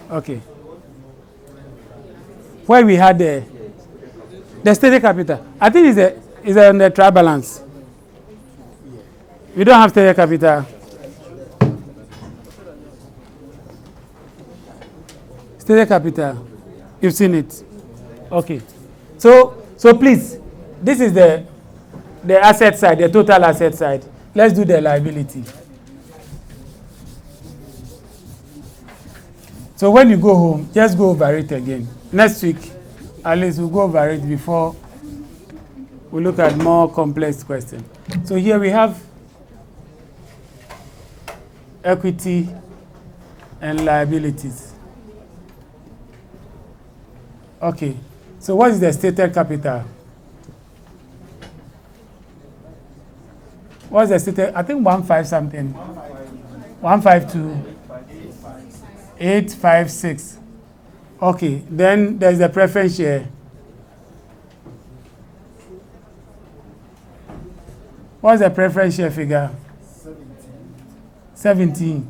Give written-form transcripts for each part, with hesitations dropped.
Okay. Where we had the stated capital. I think it's on the trial balance. We don't have stated capital. Stated capital. You've seen it. Okay. So please, this is the asset side, the total asset side. Let's do the liability. So when you go home, just go over it again. Next week, at least we'll go over it before we look at more complex questions. So here we have equity and liabilities. Okay. So what is the stated capital? What's the stated? I think 15 something. 152. 856. Okay, then there's the preference share. What's the preference share figure? 17.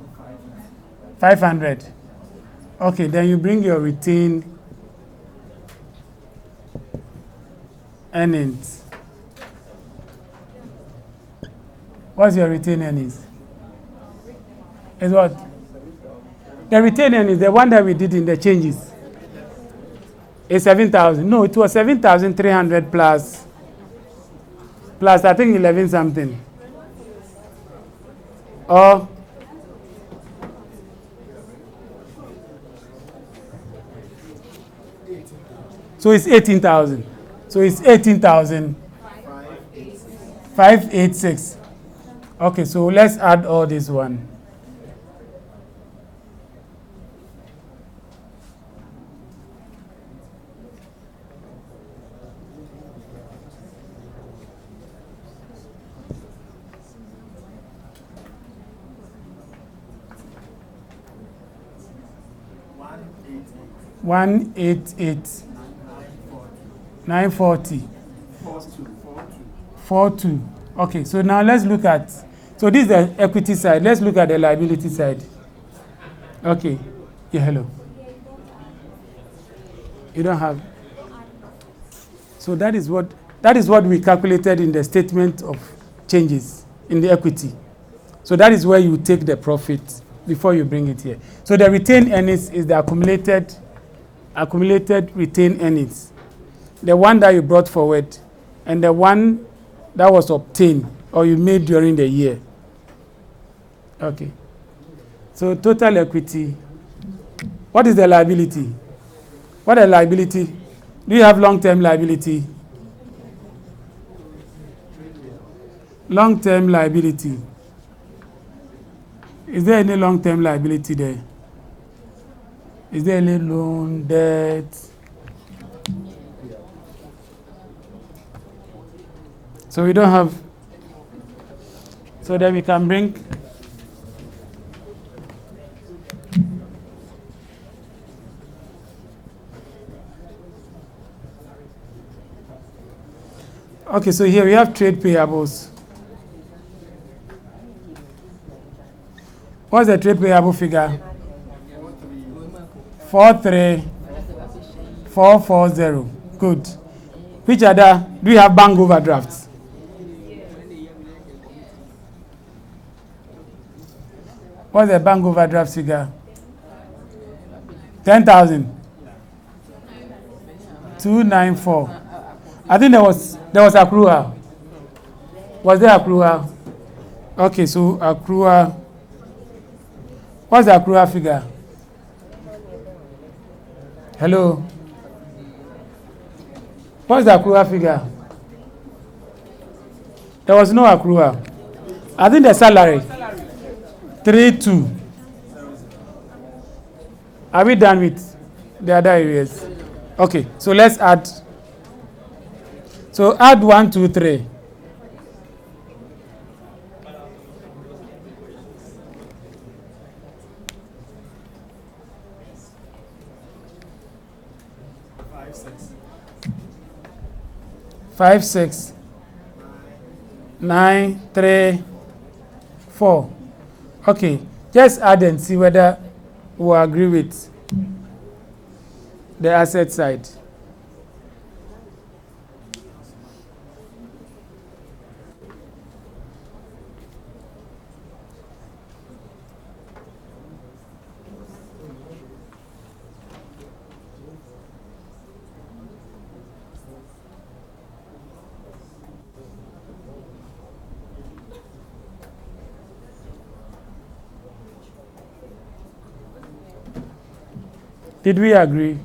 500. Okay, then you bring your retained earnings. What's your retained earnings? Is what? The retained earnings, the one that we did in the changes, is 7,000. No, it was 7,300 plus I think 11 something. Or so it's 18,000. So it's 18,586. Okay, so let's add all this one. One eight eight 940 42. Okay, so now let's look at. So this is the equity side. Let's look at the liability side. Okay. Yeah, hello. You don't have. So that is what we calculated in the statement of changes in the equity. So that is where you take the profit before you bring it here. So the retained earnings is the accumulated retained earnings, the one that you brought forward and the one that was obtained or you made during the year. Okay. So total equity. What is the liability? What is liability? Do you have long-term liability? Long-term liability. Is there any long-term liability there? Is there any loan, debt? So we don't have. So then we can bring. Okay, so here we have trade payables. What's the trade payable figure? 43440. Good. Which other? Do you have bank overdrafts? What's the bank overdraft figure? 10,000. 294. I think there was accrual. Was there accrual? Okay, so accrual. What's the accrual figure? Hello. What's the accrual figure? There was no accrual. I think the salary. 32. Are we done with the other areas? Okay, so let's add. So add 1, 2, 3. Five, 6, 9, 3, 4. Okay, just add and see whether we agree with the asset side. Did we agree?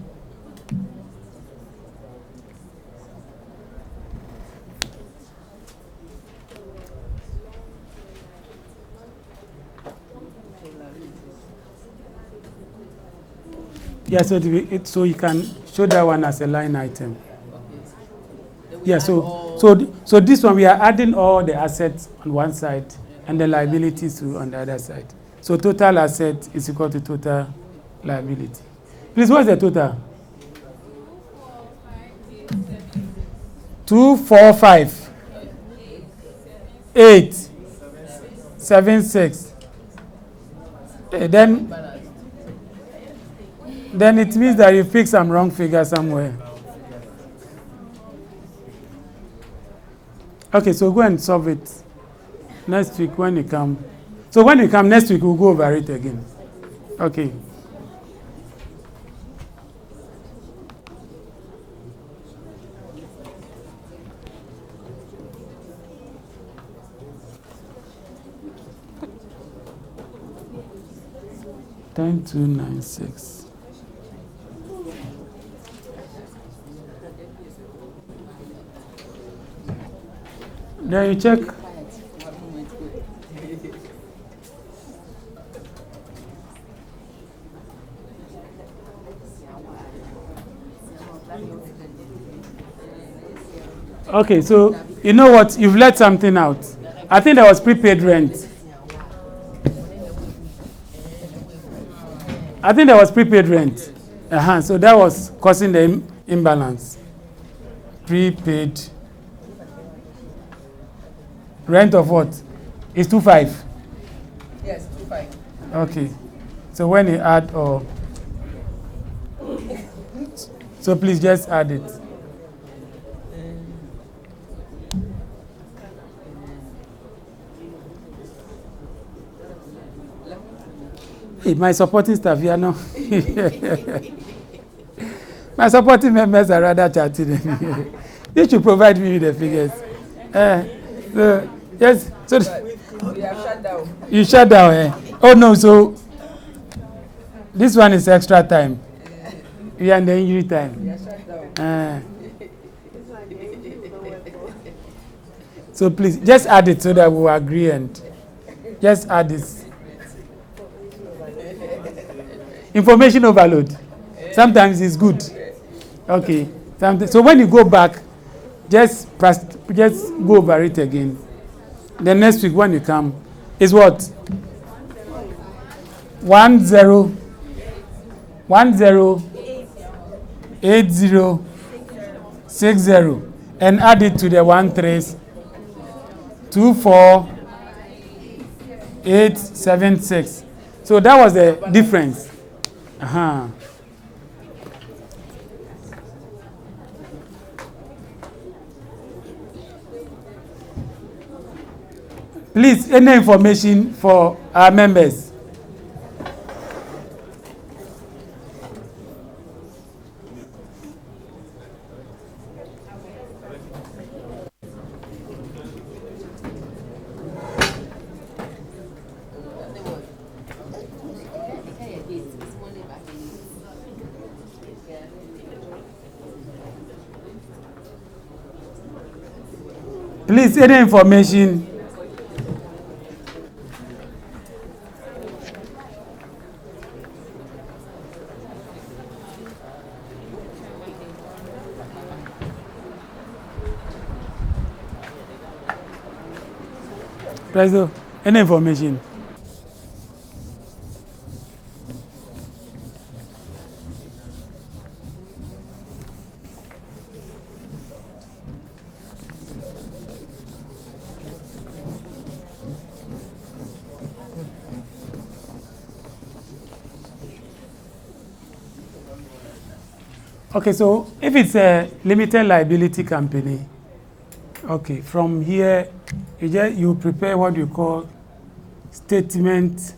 Yeah, so so you can show that one as a line item. Yeah, so this one we are adding all the assets on one side and the liabilities on the other side. So total asset is equal to total liability. Please, what's the total? 2, 4, 5, 8, 7, 6. Then it means that you picked some wrong figure somewhere. Okay, so go and solve it next week when you come. So when you come next week, we'll go over it again. Okay. Ten 296. Then you check. Okay, so you know what? You've let something out. I think there was prepaid rent. I think there was prepaid rent. So that was causing the imbalance. Prepaid rent of what? It's 2.5. Yes, 2.5. Okay. So when you add so please just add it. Hey, my supporting staff here now. My supporting members are rather chatty than me. They should provide me with the figures. Yes, so We have shut down. you shut down. Oh no, so this one is extra time. We are in the injury time. We have shut down. So please just add it so that we will agree and just add this. Information overload. Sometimes it's good. Okay. So when you go back, just go over it again. The next week when you come is what? 10 80 60 and add it to the 24 876. So that was the difference. Please, any information for our members? Please, any information? President, any information? Okay, so if it's a limited liability company, okay, from here you prepare what you call statement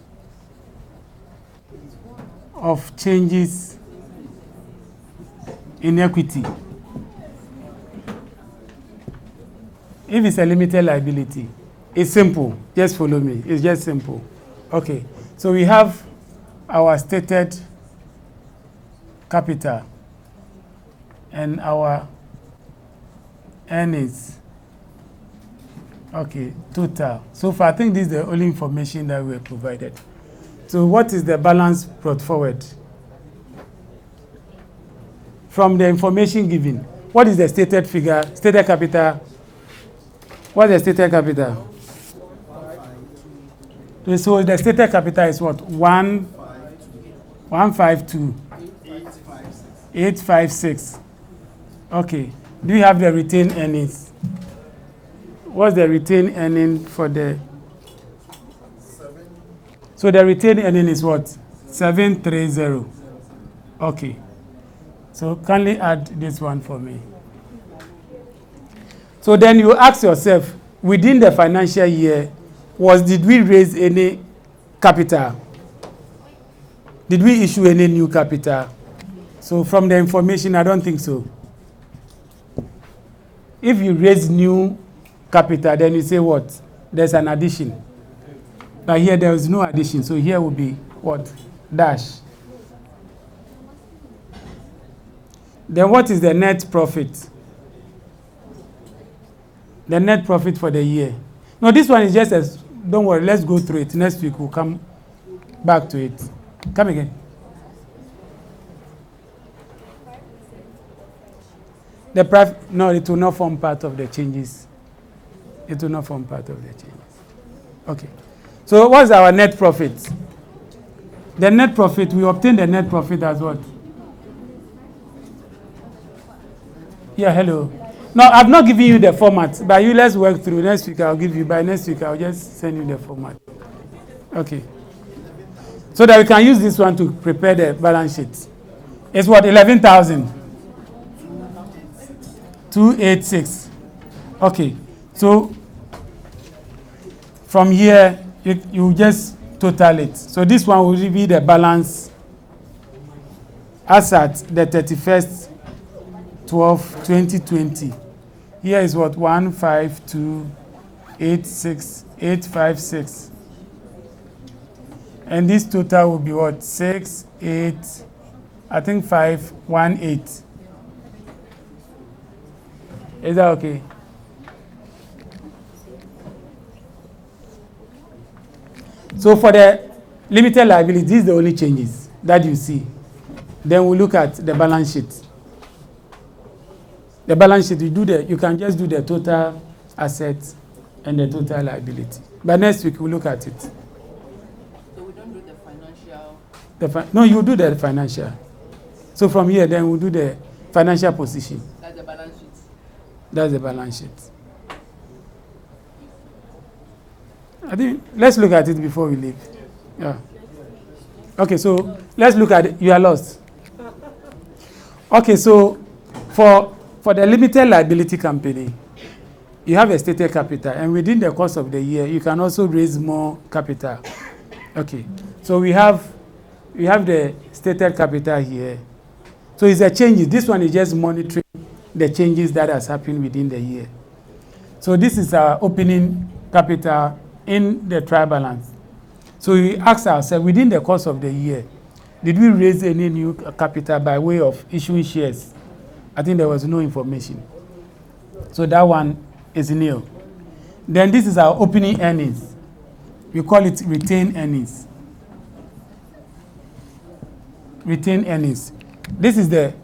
of changes in equity. If it's a limited liability, it's simple. Just follow me. It's just simple. Okay, so we have our stated capital and our earnings. Okay, total. So far, I think this is the only information that we are provided. So what is the balance brought forward? From the information given, what is the stated figure, stated capital? What is the stated capital? So the stated capital is what? 152. 856. Okay. Do you have the retained earnings? What's the retained earning for the? So the retained earning is what? 730. Okay. So kindly add this one for me. So then you ask yourself, within the financial year, did we raise any capital? Did we issue any new capital? So from the information, I don't think so. If you raise new capital, then you say what? There's an addition. But here there is no addition, so here will be what? Dash. Then what is the net profit? The net profit for the year. No, this one is just as, don't worry, let's go through it. Next week we'll come back to it. Come again. No, it will not form part of the changes. It will not form part of the changes. Okay. So what's our net profit? The net profit, we obtain the net profit as what? Yeah, hello. No, I've not given you the format, but you let's work through. Next week I'll give you. By next week I'll just send you the format. Okay. So that we can use this one to prepare the balance sheet. It's what? 11,000. 286. Okay. So from here you just total it. So this one will be the balance as at the 31st 12/2020. Here is what? 152,86856. And this total will be what? 518. Is that okay? So for the limited liability, these are the only changes that you see. Then we'll look at the balance sheet. The balance sheet, you can just do the total assets and the total liability. But next week we'll look at it. So we don't do the financial? No, you do the financial. So from here, then we'll do the financial position. That's the balance sheet. That's the balance sheet. I think let's look at it before we leave. Yeah. Okay, so let's look at it. You are lost. Okay, so for the limited liability company, you have a stated capital, and within the course of the year, you can also raise more capital. Okay, so we have the stated capital here. So it's a change. This one is just monitoring the changes that has happened within the year. So this is our opening capital in the trial balance. So we ask ourselves, within the course of the year, did we raise any new capital by way of issuing shares? I think there was no information. So that one is nil. Then this is our opening earnings. We call it retained earnings. Retained earnings. This is the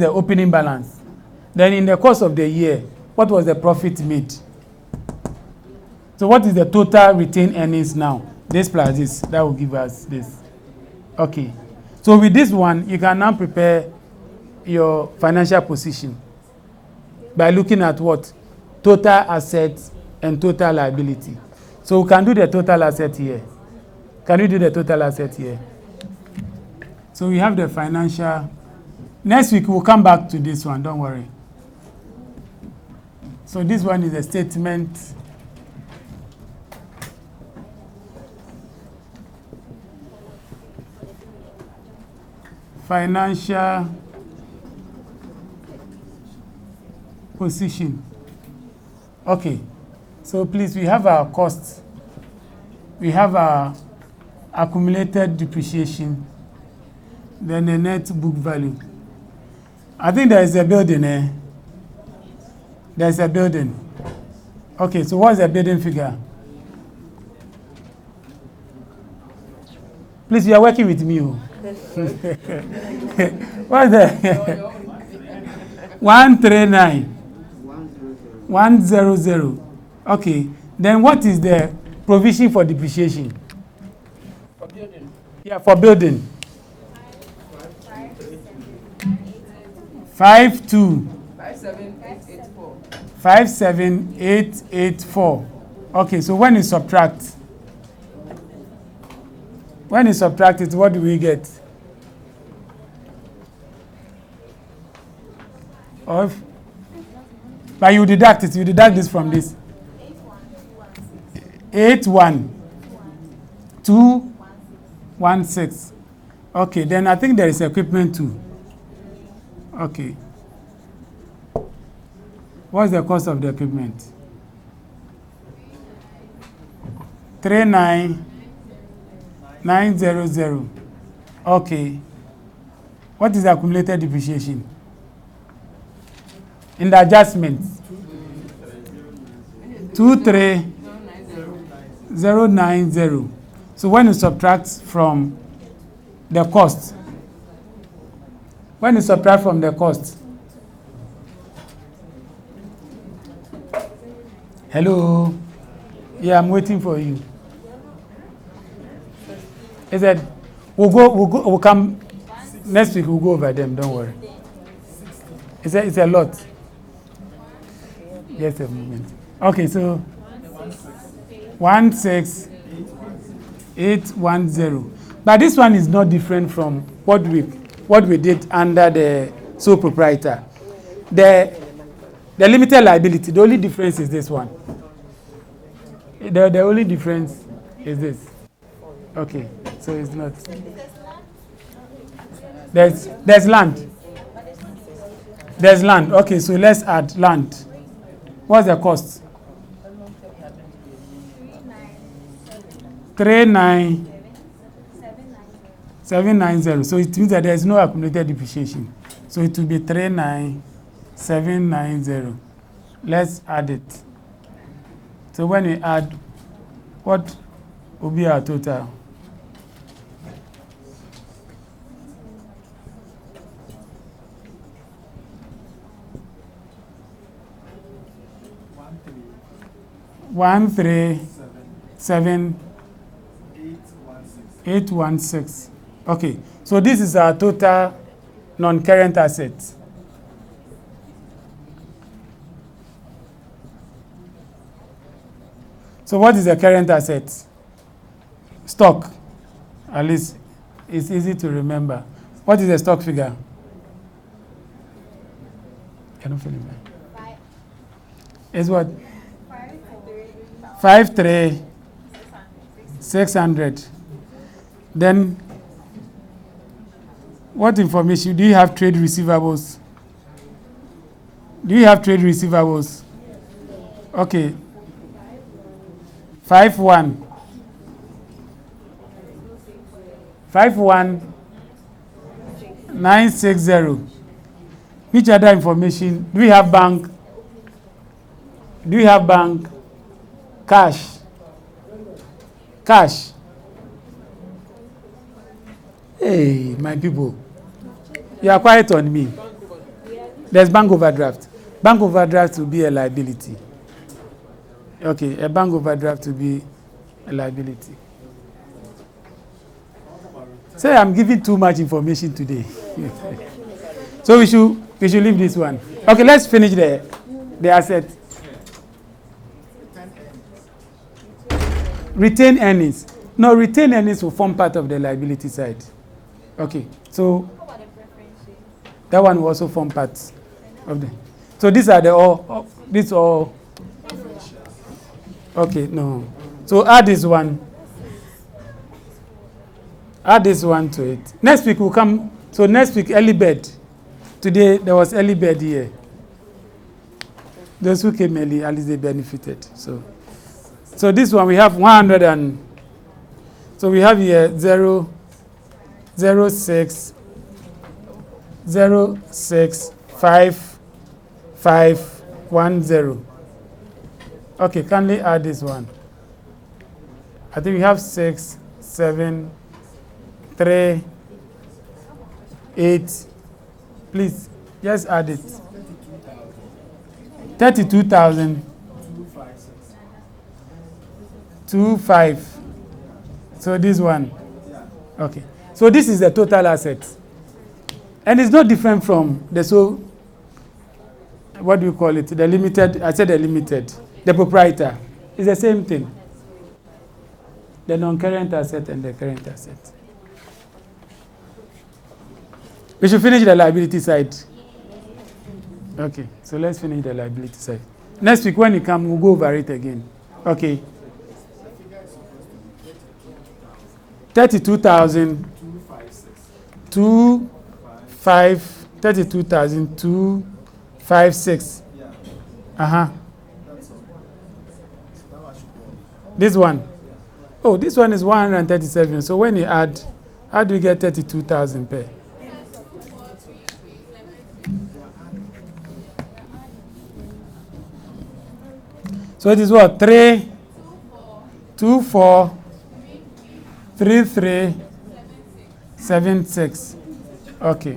opening balance. Then in the course of the year, what was the profit made? So what is the total retained earnings now? This plus this, that will give us this. Okay. So with this one, you can now prepare your financial position by looking at what? Total assets and total liability. So we can do the total asset here. Can we do the total asset here? So we have the financial Next week we'll come back to this one, don't worry. So this one is a statement. Financial position. Okay, so please, we have our costs. We have our accumulated depreciation, then the net book value. I think there is a building there. There's a building. Okay, so what's the building figure? Please, you are working with me. What's the 139 100? Okay, then what is the provision for depreciation? For building. Yeah, for building. 57884. 57884. Okay, so when you subtract it, what do we get? But you deduct it. You deduct this from this. 81216. Okay, then I think there is equipment too. Okay. What's the cost of the equipment? 39900. Okay. What is the accumulated depreciation? In the adjustments? 23090. So when you subtract from the cost, hello? Yeah, I'm waiting for you. He said, we'll come next week, we'll go over them, don't worry. He said, it's a lot. Just a moment. Okay, so 16810. But this one is not different from what we did under the sole proprietor. The limited liability, the only difference is this one. The only difference is this. Okay, so it's not. There's land. There's land. Okay, so let's add land. What's the cost? 39790. So it means that there is no accumulated depreciation. So it will be 39790. Let's add it. So when we add, what will be our total? One three seven 816. Okay, so this is our total non-current assets. So what is the current assets? Stock. At least it's easy to remember. What is the stock figure? Cannot feel it. It's what? 53,600. Then, what information? Do you have trade receivables? Okay. 51960. Which other information? Do we have bank? Cash. Hey, my people. You are quiet on me. There's bank overdraft. Bank overdraft will be a liability. Okay, a bank overdraft will be a liability. Say I'm giving too much information today. So we should leave this one. Okay, let's finish the asset. Retain earnings. No, retained earnings will form part of the liability side. Okay, so That one will also form part of the. So these are the all. These all. Okay, no. So add this one. Add this one to it. Next week will come. So next week, early bird. Today there was early bird here. Those who came early, at least they benefited. So this one we have 100 and. So we have here 0, 0, 6, 0, 6, 5, 5, 1, 0. Okay, kindly add this one. I think we have 6, 7, 3, 8. Please, just add it. 32,000. 25. So this one. Okay. So this is the total asset. And it's not different from the what do you call it? The limited, I said the limited. The proprietor. It's the same thing. The non-current asset and the current asset. We should finish the liability side. Okay, so let's finish the liability side. Next week when you come, we'll go over it again. Okay. 32,000. 32,256. This one. Oh, this one is 137. So when you add, how do you get 32,000 per? So it is what? 3, 2, 4, 3, 3, 7, 6. Okay.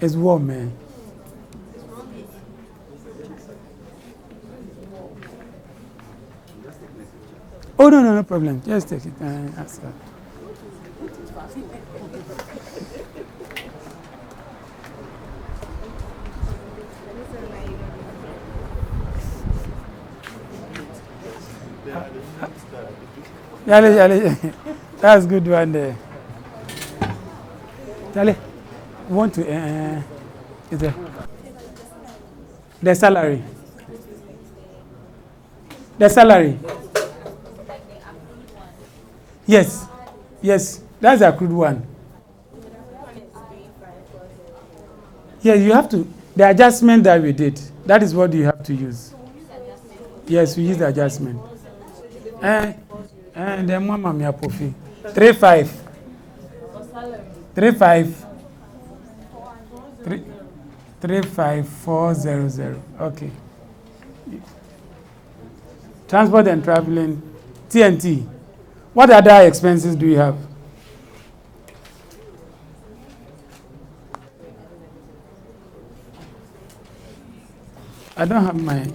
It's warm, man. Oh, no problem. Just take it. That's all. Yale. That's good one there. Yale, want to is there? The salary. The salary. Yes, that's the accrued one. Yeah, you have to. The adjustment that we did, that is what you have to use. Yes, we use the adjustment. And then mama mi apofi 35 35400. Okay. Transport and traveling, TNT. What other expenses do you have? I don't have my.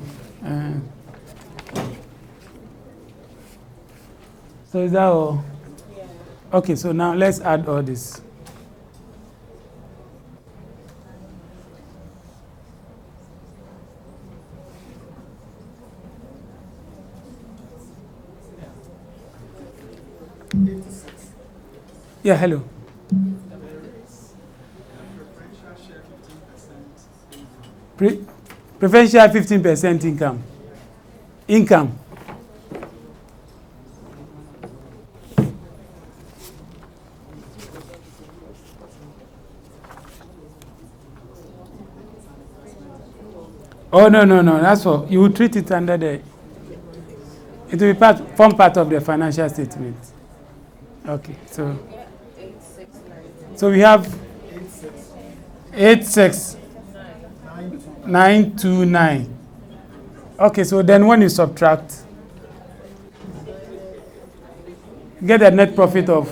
So is that all? Yeah. Okay, so now let's add all this. Yeah, hello. Preferential 15% income. Oh, no. That's all. You will treat it under the. It will form part of the financial statement. Okay, so we have 86929. Okay, so then when you subtract, get a net profit of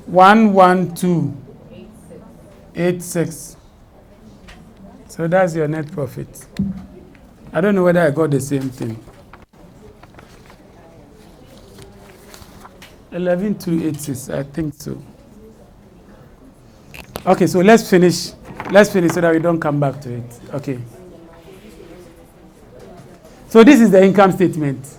11286. So that's your net profit. I don't know whether I got the same thing. 11286, I think so. Okay, so let's finish. Let's finish so that we don't come back to it. Okay. So this is the income statement.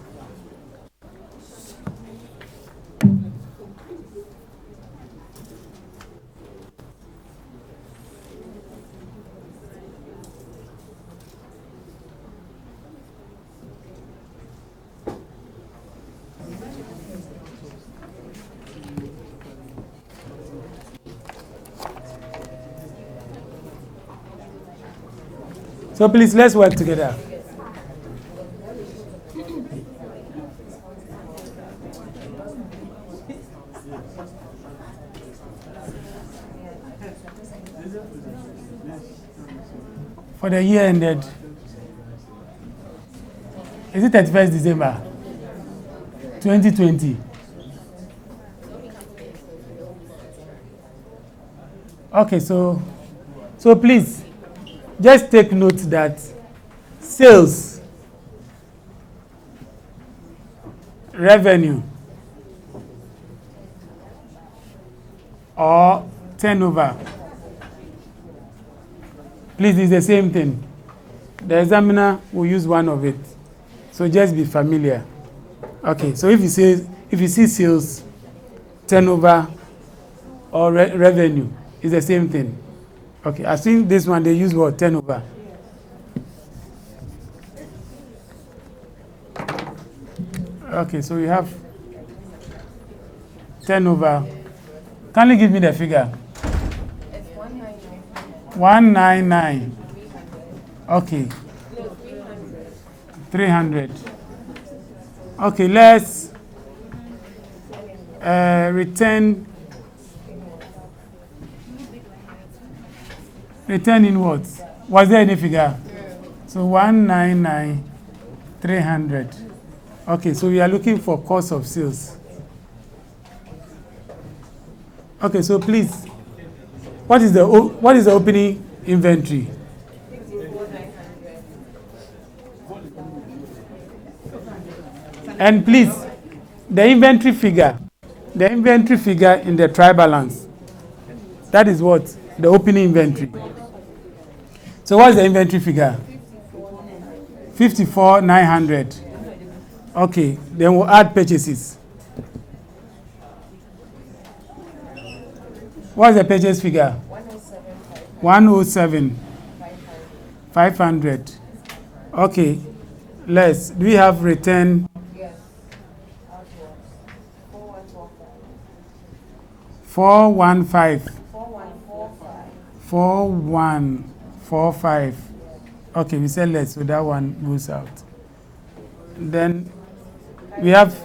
So please, let's work together. For the year ended, is it 31st December 2020? Okay, so please, just take note that sales, revenue, or turnover, please, it's the same thing. The examiner will use one of it. So just be familiar. Okay, so if you see sales, turnover, or revenue, it's the same thing. Okay, I think this one they use what? Turnover. Okay, so you have turnover. Can you give me the figure? It's 199. 199. Okay. 300. Okay, let's return in what? Was there any figure? So 199, 300. Okay, so we are looking for cost of sales. Okay, so please, what is the opening inventory? And please, the inventory figure in the trial balance, that is what? The opening inventory. So what's the inventory figure? 54,900. Okay, then we'll add purchases. What's the purchase figure? 107. 500. Okay, do we have return? Yes. 415. 4145. 4145. Okay, we said less, so that one goes out. Then we have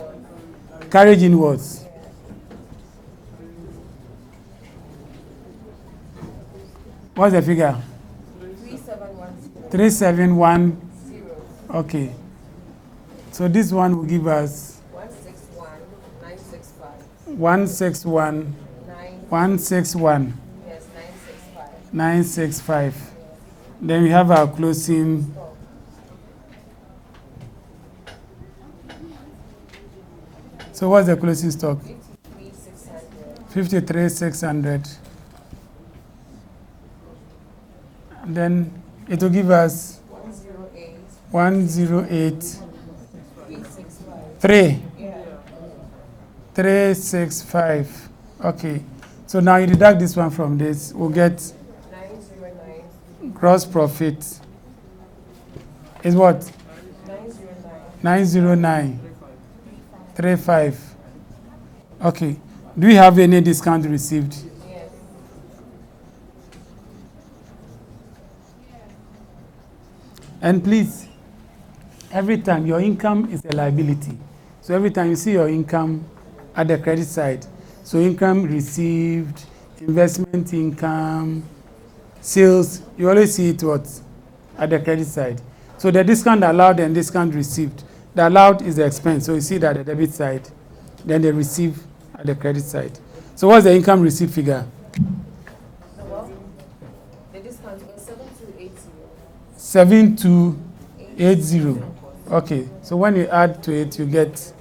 carriage inwards. What's the figure? 3710. 3710. Okay. So this one will give us 161,965. 161. 161. Yes, 965. 965. Then we have our closing. So what's the closing stock? 53,600. 53,600. Then it will give us 108. 3. 365. Okay. So now you deduct this one from this. We'll get 909. gross profit is what? 909. 35. Okay. Do we have any discount received? Yes. And please, every time your income is a liability. So every time you see your income at the credit side, so income received, investment income, sales, you always see it what? At the credit side. So the discount allowed and discount received. The allowed is the expense. So you see that at the debit side, then they receive at the credit side. So what's the income received figure? Well, the discount was 7280. 7280. Okay, so when you add to it, you get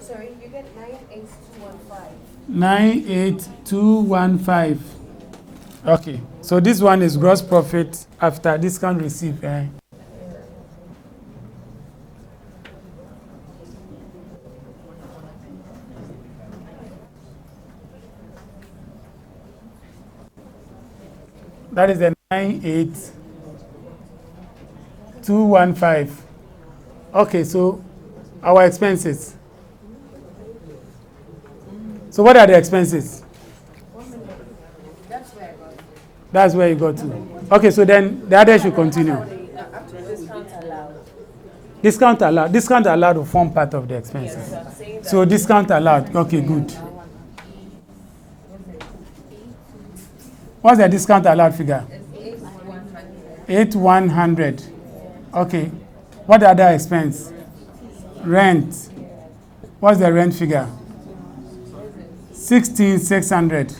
Sorry, you get 98215. 98215. Okay, so this one is gross profit after discount received. That is the 98215. Okay, so our expenses. So what are the expenses? That's where you got to. Okay, so then the other should continue. Discount allowed. Discount allowed to form part of the expenses. So discount allowed. Okay, good. What's the discount allowed figure? 8100. Okay. What other expense? Rent. What's the rent figure? 16600.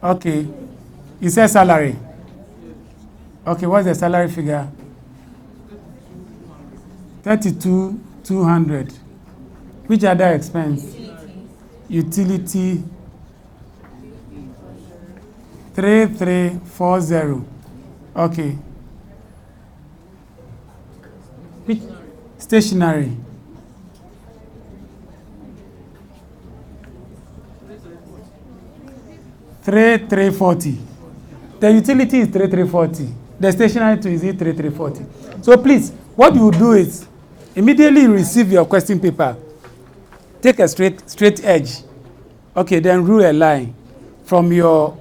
Okay. You said salary. Okay, what's the salary figure? 32,200. Which other expense? Utility. 3340. Okay. Which stationery? $3,340. The utility is $3,340. The stationery too is 3,340. So please, what you do is immediately you receive your question paper. Take a straight edge. Okay, then rule a line from your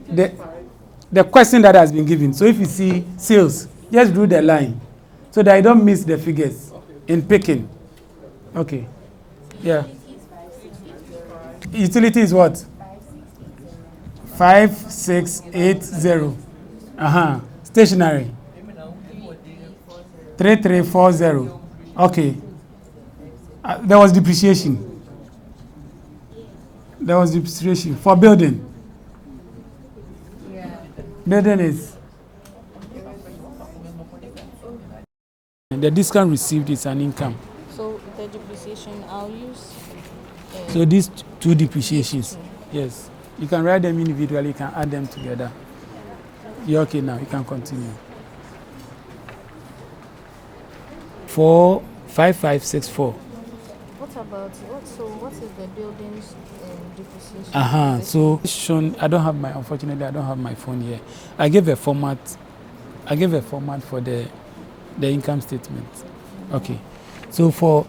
the question that has been given. So if you see sales, just drew the line so that you don't miss the figures in picking. Okay. Yeah. Utility is what? 5680. Stationery. 3340. Okay. There was depreciation. There was depreciation for building. Building is the discount received is an income. So the depreciation I'll use. So these two depreciations, yes, you can write them individually. You can add them together. You're okay now. You can continue. 45564. What about what is the building's depreciation? So shown. I don't have unfortunately I don't have my phone here. I gave a format for the income statement. Okay. So for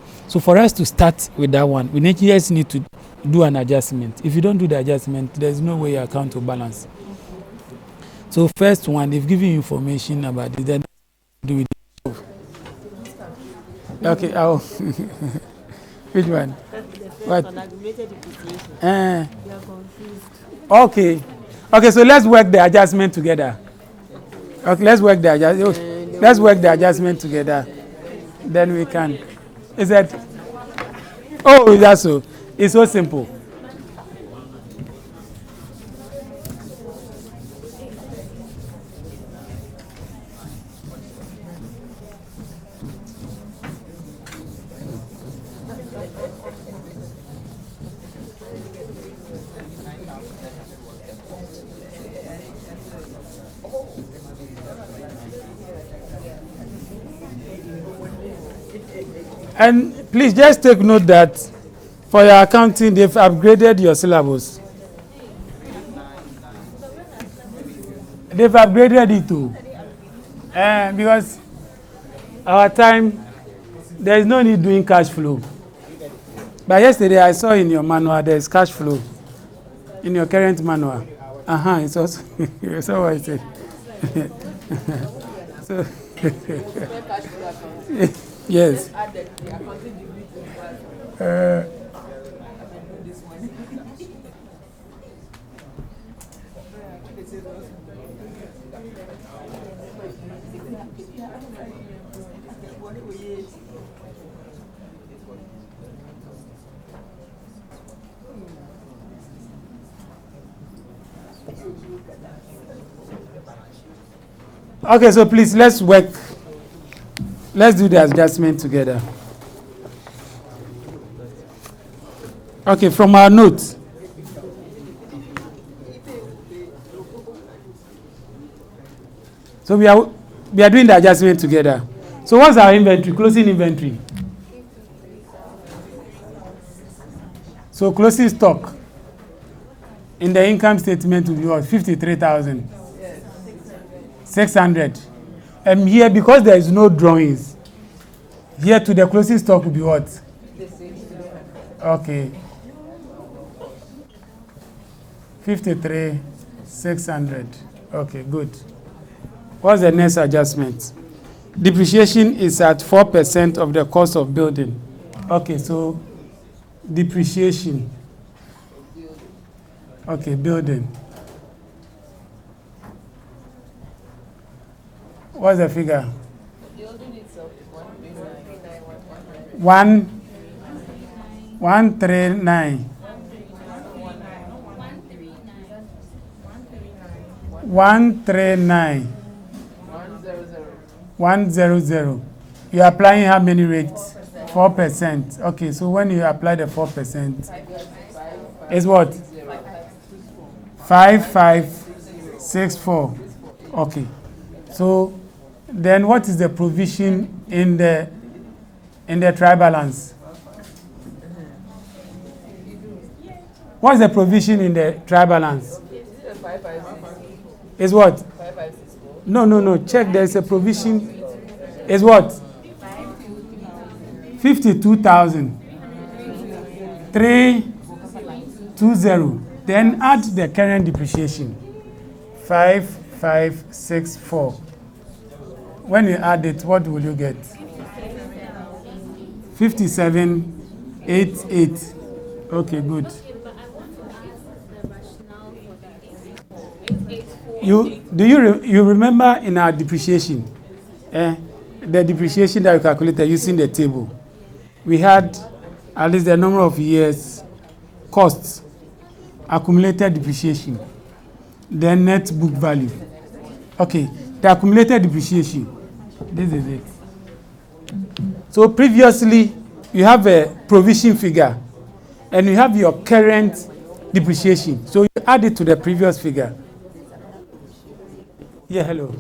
us to start with that one, we just need to do an adjustment. If you don't do the adjustment, there's no way your account will balance. So first one, they've given you information about it. Then do it. Okay. Which one? What? Okay. Okay. So let's work the adjustment together. Okay. Let's work the adjustment together. Then we can. Is that? Oh, that's so. It's so simple. And please just take note that for your accounting, they've upgraded your syllabus. They've upgraded it too. Because our time, there is no need doing cash flow. But yesterday I saw in your manual there is cash flow in your current manual. It's also it's what I said. So yes. Okay, so please let's do the adjustment together. Okay, from our notes, So we are doing the adjustment together. So what's our inventory? Closing inventory. So closing stock in the income statement will be what? 53,600. And here, because there is no drawings, here to the closing stock will be what? Okay. 53,600. Okay, good. What's the next adjustment? Depreciation is at 4% of the cost of building. Okay, so depreciation. Okay, building. What's the figure? Building itself is 139. 139. 100. You are applying how many rates? 4%. Okay, so when you apply the 4%, it's what? 5564. Okay. So then what is the provision in the trial balance? What's the provision in the trial balance? Is what? No. Check, there's a provision. Is what? 52,000. 320. Then add the current depreciation. 5564. When you add it, what will you get? 5788. Okay, good. You remember in our depreciation, the depreciation that we calculated using the table, we had at least the number of years, costs, accumulated depreciation, then net book value. Okay, the accumulated depreciation, this is it. So previously, you have a provision figure, and you have your current depreciation. So you add it to the previous figure. Yeah, hello.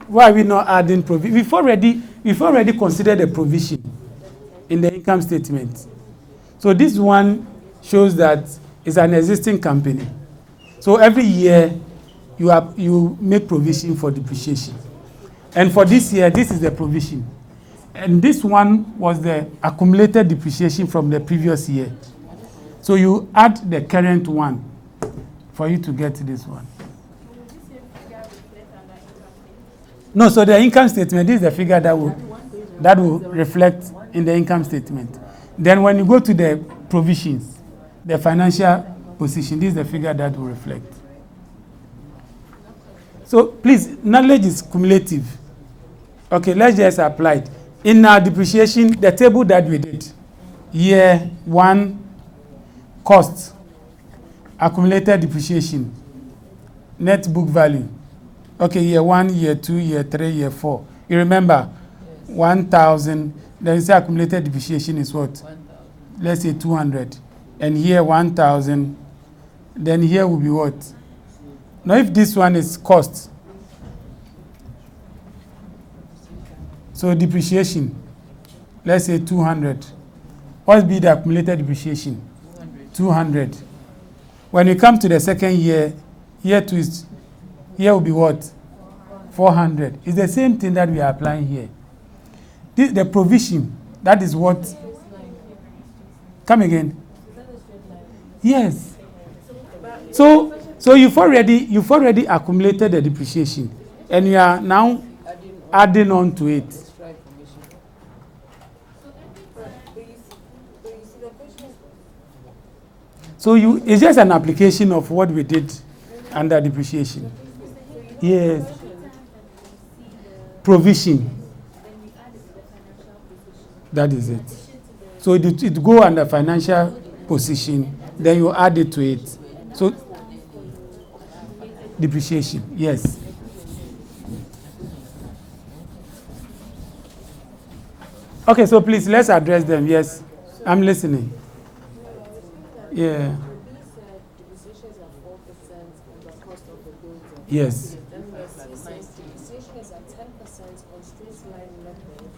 Why are we not adding provision? We've already considered the provision in the income statement. So this one shows that it's an existing company. So every year you make provision for depreciation. And for this year, this is the provision. And this one was the accumulated depreciation from the previous year. So you add the current one for you to get this one. No, so the income statement, this is the figure that will reflect in the income statement. Then when you go to the provisions, the financial position, this is the figure that will reflect. So please, knowledge is cumulative. Okay, let's just apply it. In our depreciation, the table that we did, year one, cost, accumulated depreciation, net book value. Okay, year 1, year 2, year 3, year 4. You remember, 1,000. Then you say accumulated depreciation is what? 1,000. Let's say 200. And here 1,000. Then here will be what? Now if this one is cost, so depreciation, let's say 200. What will be the accumulated depreciation? 200. When you come to the second year, year 2 is, here will be what? 400. It's the same thing that we are applying here. The provision, that is what? Come again. Yes. So you've already accumulated the depreciation, and you are now adding on to it. So it's just an application of what we did under depreciation. Yes. Provision. That is it. So it go under financial position, then you add it to it. So depreciation, yes. Okay, so please let's address them. Yes, I'm listening. Yeah. Yes. Depreciation is at 10% on straight line method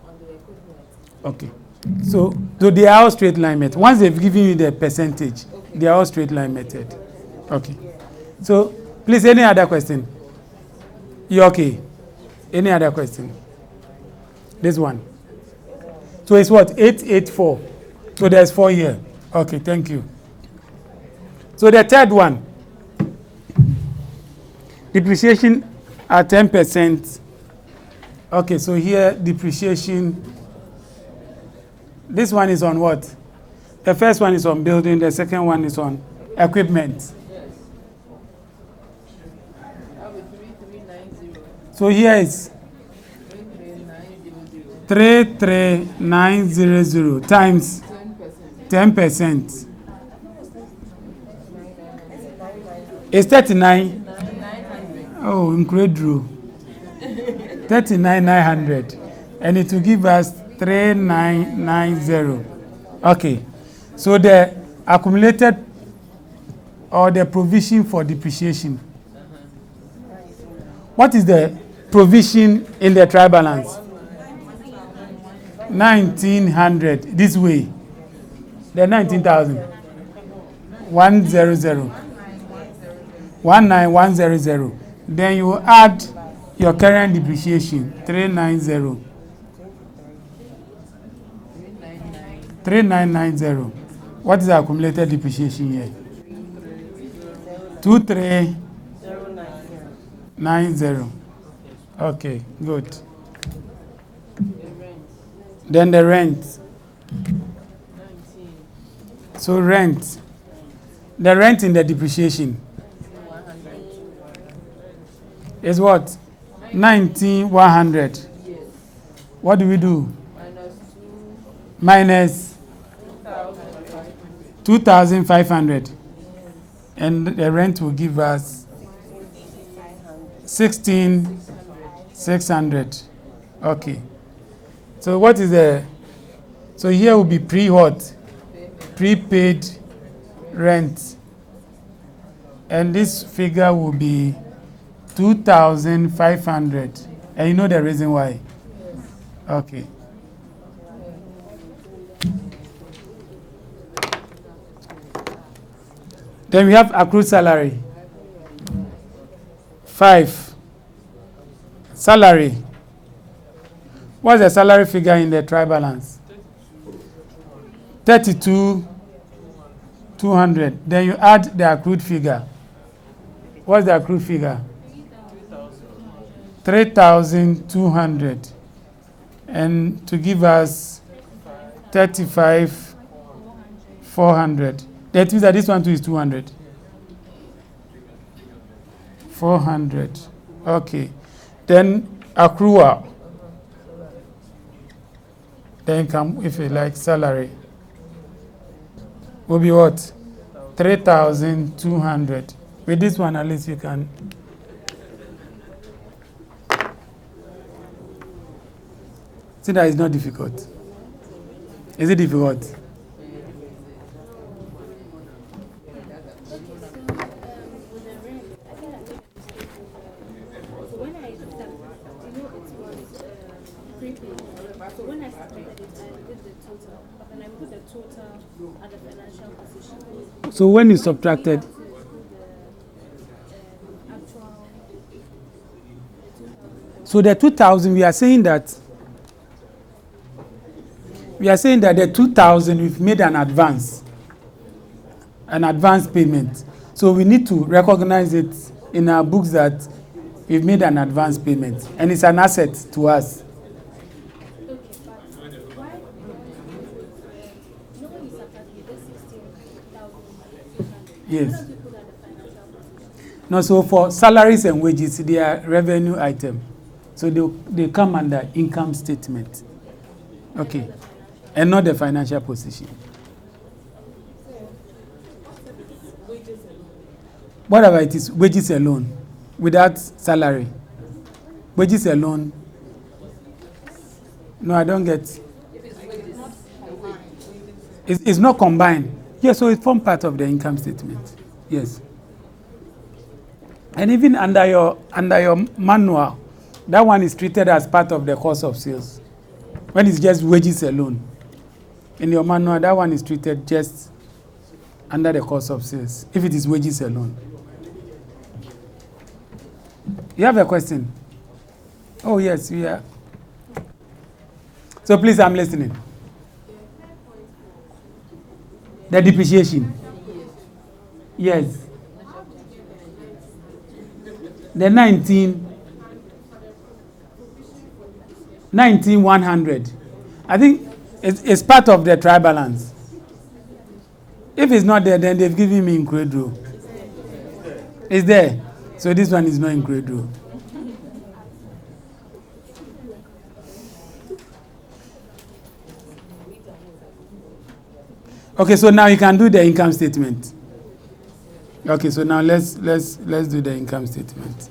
on the equipment. Okay. So they are all straight line method. Once they've given you the percentage, they are all straight line method. Okay. So please, any other question? You okay? Any other question? This one. So it's what? 884. So there's 4 here. Okay, thank you. So the third one. Depreciation at 10%. Okay, so here depreciation. This one is on what? The first one is on building, the second one is on equipment. So here is 33900 times 10%. It's 39. Oh, incredible. 39,900. And it will give us 3990. Okay. So the accumulated or the provision for depreciation. What is the provision in the trial balance? 1900. This way. The 19,000. 100. 19100. Then you add your current depreciation 390. 3990. What is the accumulated depreciation here? 2390. Okay, good. Then the rent. So rent. The rent in the depreciation is what? 19,100. What do we do? Minus 2,500. And the rent will give us 16,600. Okay. So what is the... So here will be pre-what? Prepaid rent. And this figure will be 2,500. And you know the reason why? Okay. Then we have accrued salary. 5. Salary. What's the salary figure in the trial balance? 32,200. Then you add the accrued figure. What's the accrued figure? 3,200. And to give us 35,400. That means that this one too is 200. 400. Okay. Then accrual. The income, if you like, salary will be what? 3,200. With this one, at least you can. See that it's not difficult. Is it difficult? So when you subtracted, so the 2,000, we are saying that the 2,000 we've made an advance payment. So we need to recognize it in our books that we've made an advance payment, and it's an asset to us. Yes. No, so for salaries and wages, they are revenue item. So they come under income statement. Okay. And not the financial position. Whatever it is, wages alone, without salary. Wages alone. No, I don't get. It's not combined. Yes, so it forms part of the income statement. Yes. And even under your manual, that one is treated as part of the cost of sales. When it's just wages alone. In your manual, that one is treated just under the cost of sales, if it is wages alone. You have a question? Oh, yes, we are. So please, I'm listening. The depreciation. Yes. The 100. I think it's part of the trial balance. If it's not there, then they've given me incredo. It's there. So this one is not incredo. Okay, so now you can do the income statement. Okay, so now let's do the income statement.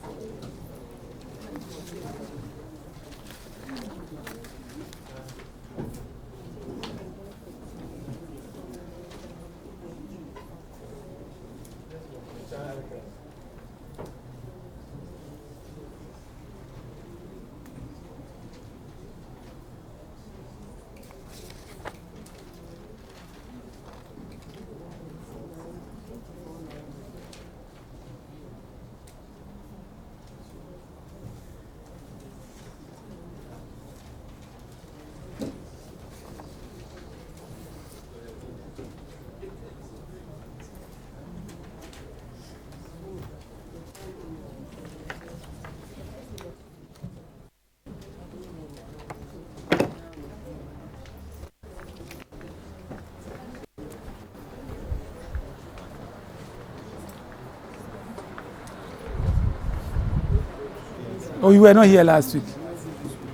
Oh, you were not here last week.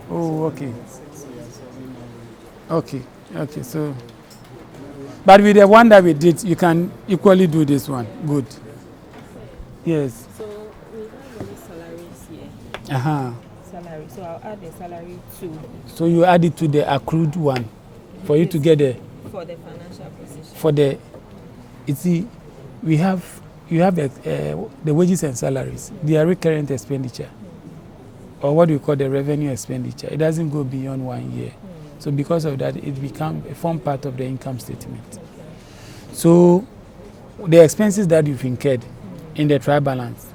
Oh, okay. Okay, so. But with the one that we did, you can equally do this one. Good. Yes. So we have any salaries here. Salary. So I'll add the salary to. So you add it to the accrued one for you to get the. For the financial position. For the, you see, you have the wages and salaries. They are recurrent expenditure, or what we call the revenue expenditure. It doesn't go beyond 1 year. So because of that, it forms part of the income statement. So the expenses that you've incurred in the trial balance,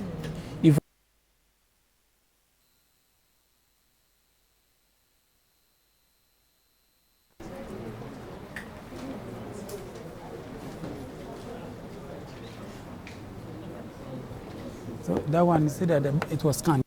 if so that one, you see that it was scanned.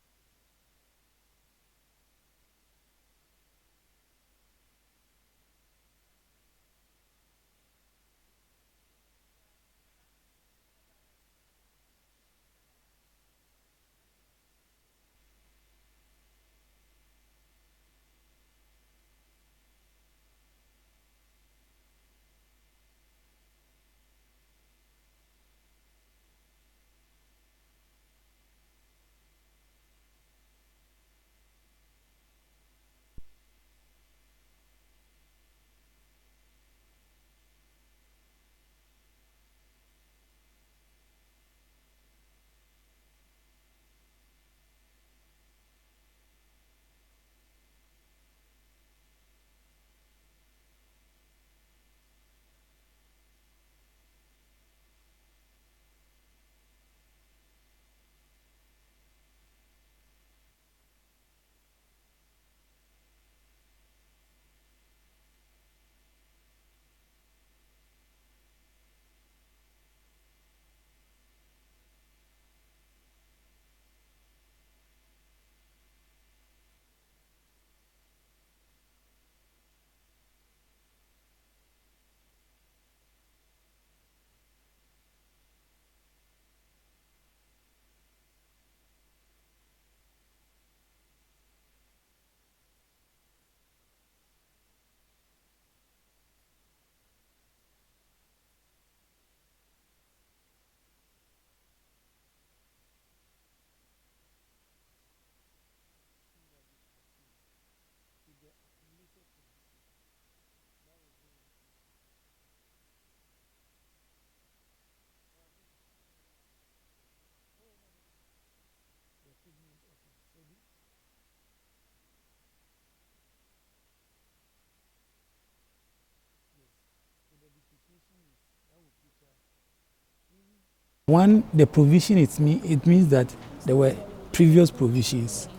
One, the provision, it means that there were previous provisions.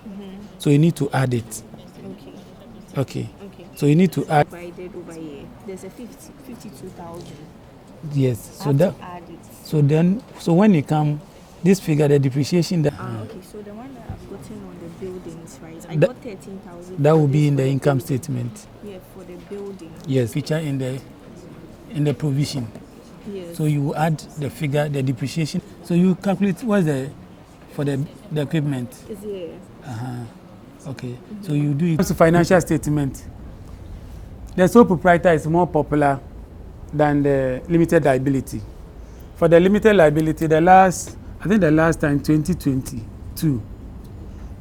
So you need to add it. Okay. Okay. So you need to add. Divided over here. There's a 52,000. Yes. I So have that. to add it. So when you come, this figure, the depreciation that. Okay. So the one that I've gotten on the buildings, right? I That- got 13,000. That will be for in the this income building. statement. Yeah, for the building. Yes. Feature in the provision. Yes. So you add the figure, the depreciation. So you calculate what's for the equipment. Is here. Okay. So you do it. So financial statement. The sole proprietor is more popular than the limited liability. For the limited liability, the last time 2022.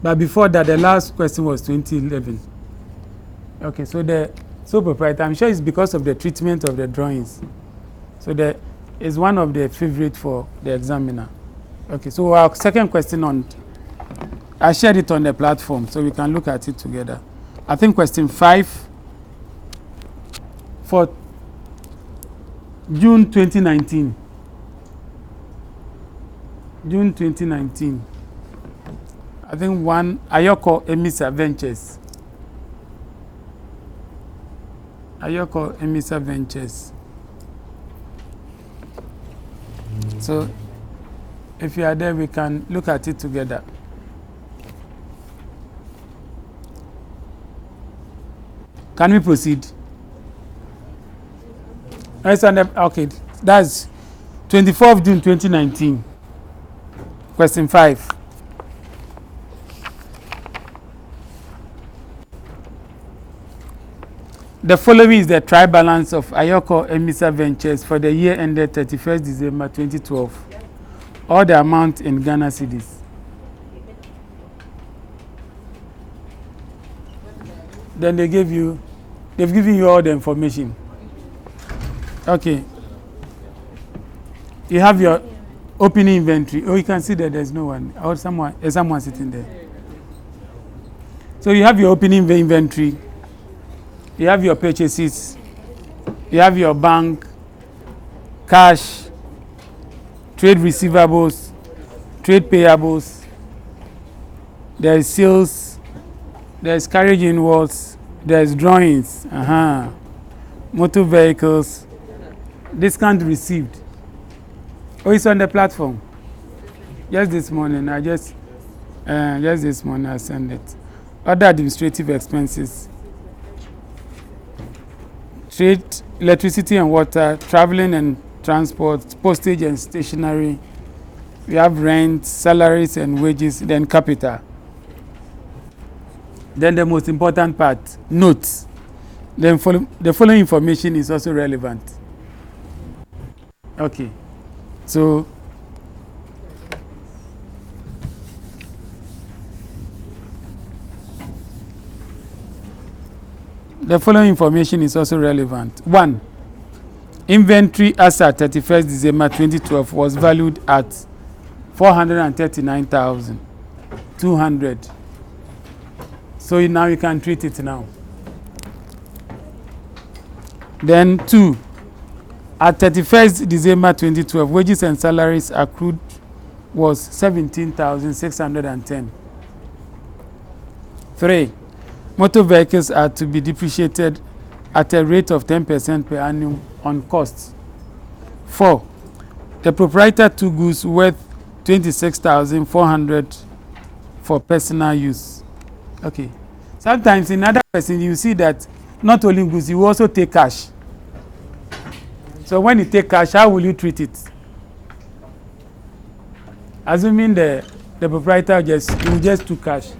But before that, the last question was 2011. Okay, so the sole proprietor, I'm sure it's because of the treatment of the drawings. So that is one of the favorite for the examiner. Okay, so our second question I shared it on the platform so we can look at it together. I think question 5 for June 2019. June 2019. I think one Ayoko Emisa Ventures. Ayoko Emisa Ventures. So if you are there, we can look at it together. Can we proceed? Okay, that's 24th June 2019. Question 5. The following is the trial balance of Ayoko Emisa Ventures for the year ended 31st December 2012. All the amount in Ghana cedis. Then they've given you all the information. Okay. You have your opening inventory. Oh, you can see that there's no one. Or someone sitting there. So you have your opening inventory. You have your purchases. You have your bank, cash, trade receivables, trade payables. There's sales. There's carriage inwards. There's drawings. Motor vehicles. Discount received. Oh, it's on the platform. Just this morning, I sent it. Other administrative expenses. Trade, electricity and water, traveling and transport, postage and stationery. We have rent, salaries and wages, then capital. Then the most important part, notes. Then the following information is also relevant. Okay. So the following information is also relevant. 1. Inventory as at 31st December 2012 was valued at 439,200. So now you can treat it now. Then 2. At 31st December 2012, wages and salaries accrued was 17,610. 3. Motor vehicles are to be depreciated at a rate of 10% per annum on costs. 4. The proprietor took goods worth 26,400 for personal use. Okay. Sometimes in other person you see that not only goods, you also take cash. So when you take cash, how will you treat it? Assuming the proprietor will just took cash.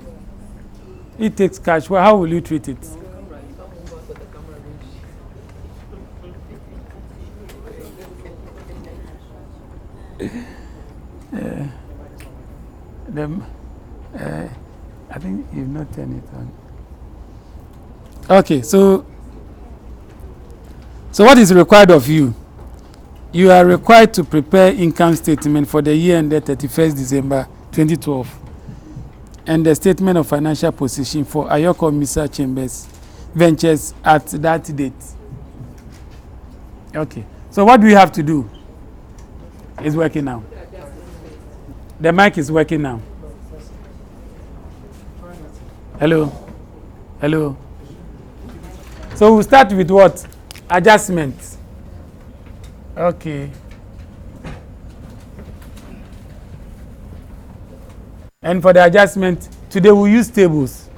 He takes cash. Well, how will you treat it? I think you've not turned it on. Okay, so what is required of you? You are required to prepare income statement for the year ended 31st December 2012 and the statement of financial position for Ayoko Emisa Ventures at that date. Okay, so what do we have to do? It's working now. The mic is working now. Hello. Hello. So we'll start with what? Adjustments. Okay. And for the adjustment, today we'll use tables,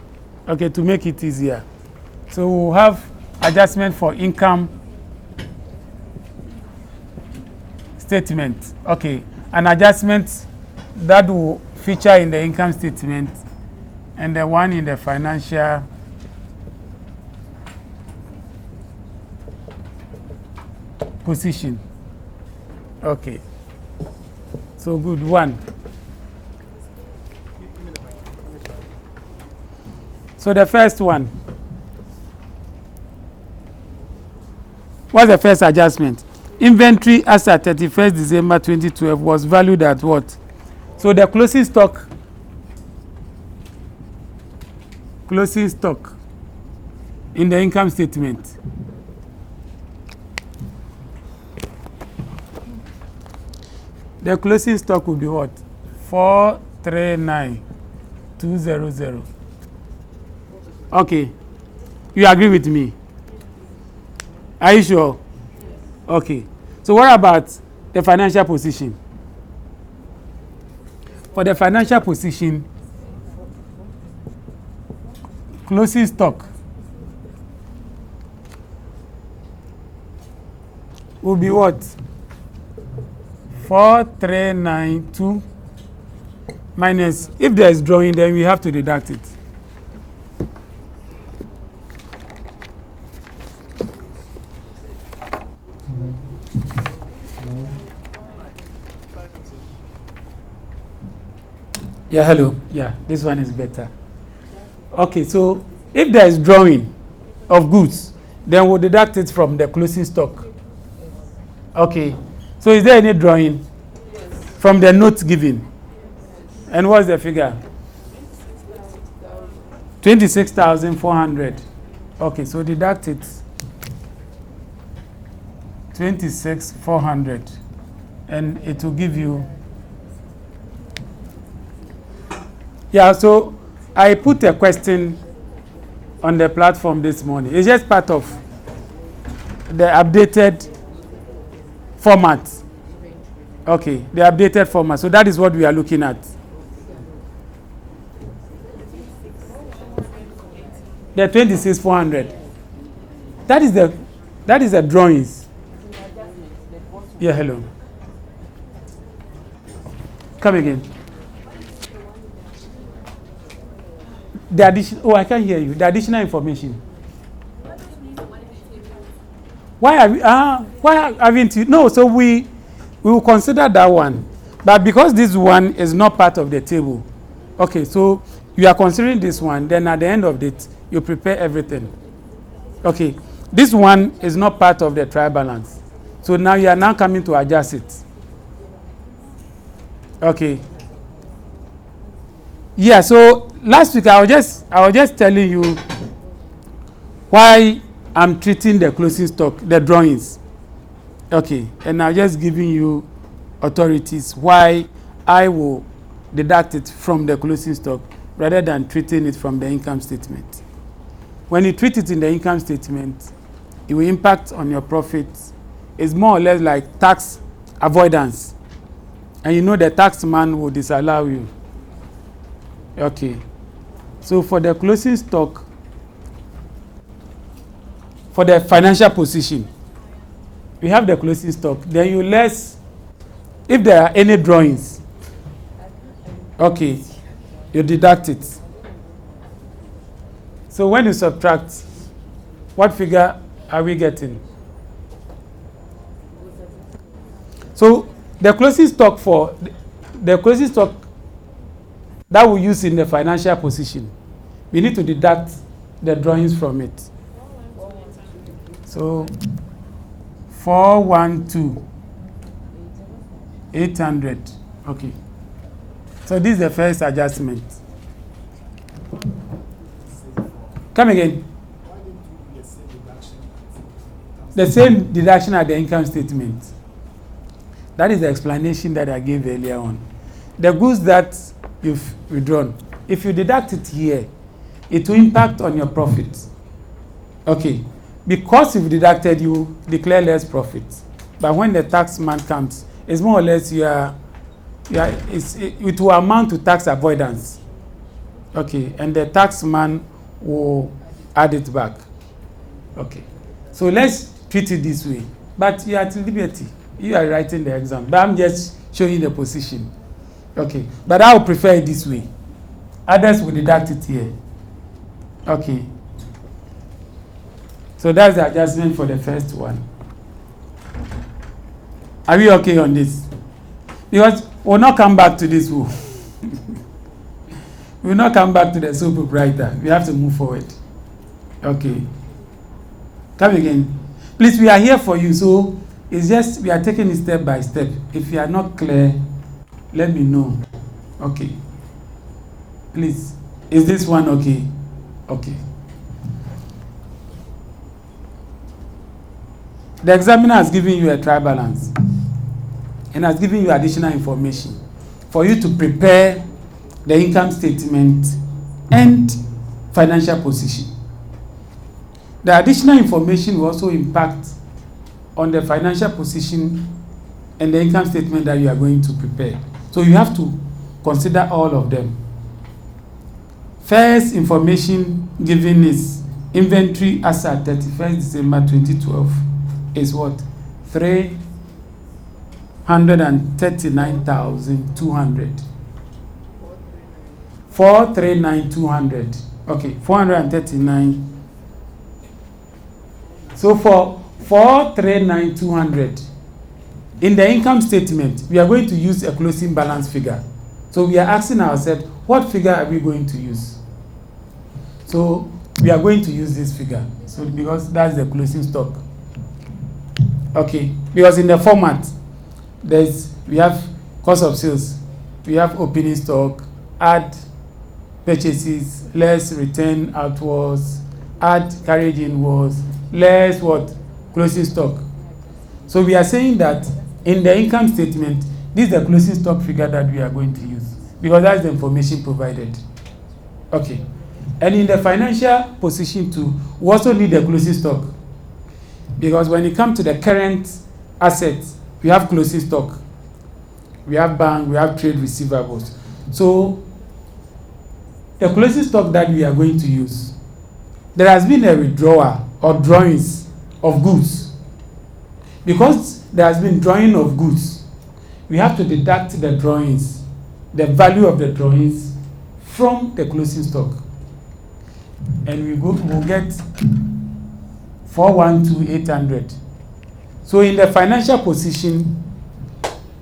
okay, to make it easier. So we'll have adjustment for income statement, okay, an adjustment that will feature in the income statement and the one in the financial position. Okay. So good one. So the first one. What's the first adjustment? Inventory as at 31st December 2012 was valued at what? So the closing stock in the income statement. The closing stock will be what? 439,200. Okay. You agree with me? Are you sure? Okay. So what about the financial position? For the financial position, closing stock will be what? 4,392 minus, if there is drawing, then we have to deduct it. Yeah, hello. Yeah, this one is better. Okay, so if there is drawing of goods, then we'll deduct it from the closing stock. Okay, so is there any drawing from the note given? And what's the figure? 26,400. Okay, so deduct it. 26,400. And it will give you. Yeah, so I put a question on the platform this morning. It's just part of the updated format. Okay, the updated format. So that is what we are looking at. The 26,400. That is the drawings. Yeah, hello. Come again. The addition. Oh, I can't hear you. The additional information. Why haven't you? No, so we will consider that one, but because this one is not part of the table. Okay, so you are considering this one. Then at the end of it, you prepare everything. Okay, this one is not part of the trial balance. So now you are now coming to adjust it. Okay. Yeah, so last week I was just telling you why I'm treating the closing stock, the drawings. Okay, and I'm just giving you authorities why I will deduct it from the closing stock rather than treating it from the income statement. When you treat it in the income statement, it will impact on your profits. It's more or less like tax avoidance. And you know the tax man will disallow you. Okay. So for the closing stock, for the financial position, we have the closing stock. Then you less, if there are any drawings, okay, you deduct it. So when you subtract, what figure are we getting? So the closing stock for the closing stock that we use in the financial position, we need to deduct the drawings from it. So 412,800. Okay. So this is the first adjustment. Come again. The same deduction at the income statement. That is the explanation that I gave earlier on. the goods that you've withdrawn, if you deduct it here, it will impact on your profit. Okay, because you've deducted, you declare less profit. But when the tax man comes, it's more or less it will amount to tax avoidance. Okay, and the tax man will add it back. Okay, so let's treat it this way. But you are at liberty. You are writing the exam, but I'm just showing the position. Okay, but I would prefer it this way. Others will deduct it here. Okay. So that's the adjustment for the first one. Are we okay on this? Because we'll not come back to this. We'll not come back to the sole proprietor. We have to move forward. Okay. Come again. Please, we are here for you. So it's just we are taking it step by step. If you are not clear, let me know. Okay. Please. Is this one okay? Okay. The examiner has given you a trial balance and has given you additional information for you to prepare the income statement and financial position. The additional information will also impact on the financial position and the income statement that you are going to prepare. So you have to consider all of them. First information given is inventory as at 31st December 2012 is what? 339,200. 439,200. Okay, 439. So for 439,200 in the income statement, we are going to use a closing balance figure. So we are asking ourselves, what figure are we going to use? So we are going to use this figure. So because that's the closing stock. Okay, because in the format, we have cost of sales, we have opening stock, add purchases, less return outwards, add carriage inwards, less what? Closing stock. So we are saying that in the income statement, this is the closing stock figure that we are going to use because that's the information provided. Okay. And in the financial position too, we also need the closing stock. Because when it comes to the current assets, we have closing stock. We have bank, we have trade receivables. So the closing stock that we are going to use, there has been a withdrawal or drawings of goods. Because there has been drawing of goods, we have to deduct the drawings, the value of the drawings from the closing stock. And we'll get 412,800. So in the financial position,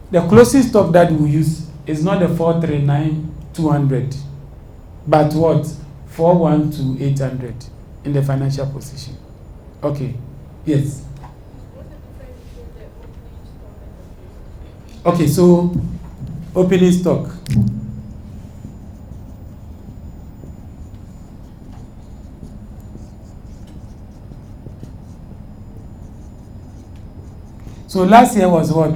the closing stock that we use is not the 439,200, but what? 412,800 in the financial position. Okay. Yes. Okay, so opening stock. So last year was what?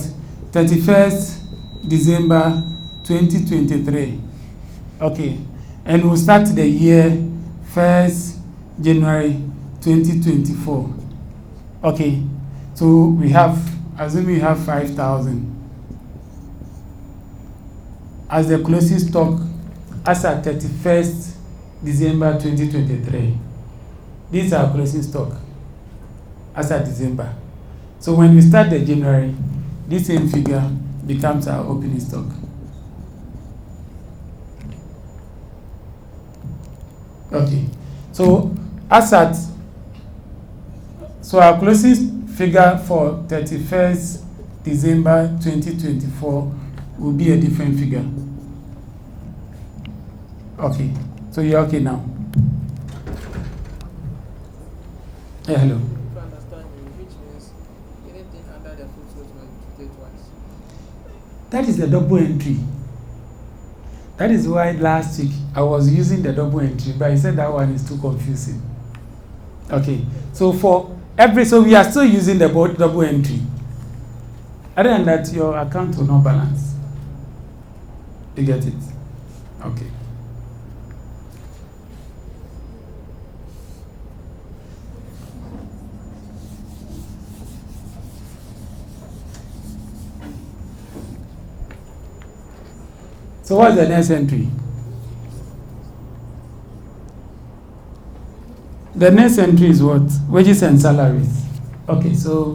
31st December 2023. Okay. And we'll start the year 1st January 2024. Okay. So we have, assuming we have 5,000 as the closing stock as at 31st December 2023. This is our closing stock as at December. So when we start the January, this same figure becomes our opening stock. Okay. So our closing figure for 31st December 2024 will be a different figure. Okay. So you're okay now? Yeah, hello. That is the double entry. That is why last week I was using the double entry, but I said that one is too confusing. Okay, so so we are still using the double entry. Other than that, your account will not balance. You get it? Okay. So what's the next entry? The next entry is what? Wages and salaries. Okay, so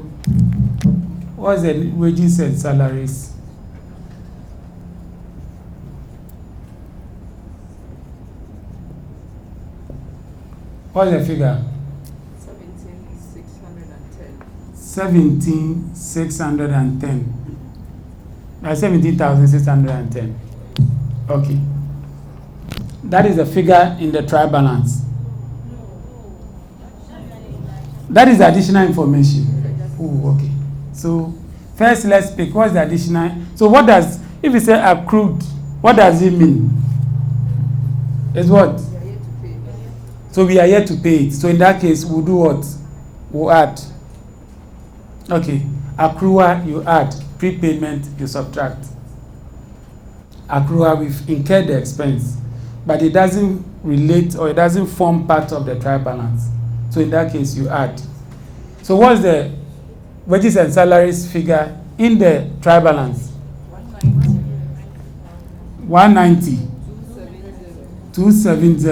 what's the wages and salaries? What's the figure? 17,610. 17,610. 17,610. Okay. That is the figure in the trial balance. That is additional information. Oh, okay. So first let's pick what's the additional. So what does, if you say accrued, what does it mean? It's what? You are yet to pay. So we are yet to pay it. So in that case, we'll do what? We'll add. Okay. Accrual, you add. Prepayment, you subtract. Accrual, we've incurred the expense, but it doesn't relate or it doesn't form part of the trial balance. So in that case, you add. So what's the wages and salaries figure in the trial balance? 190. 270.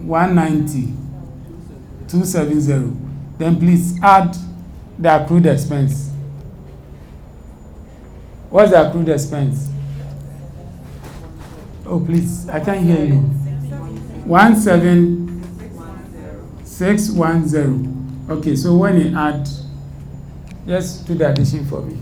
190. 270. Then please add the accrued expense. What's the accrued expense? Oh, please, I can't hear you. 17610. Okay, so when you add, just do the addition for me.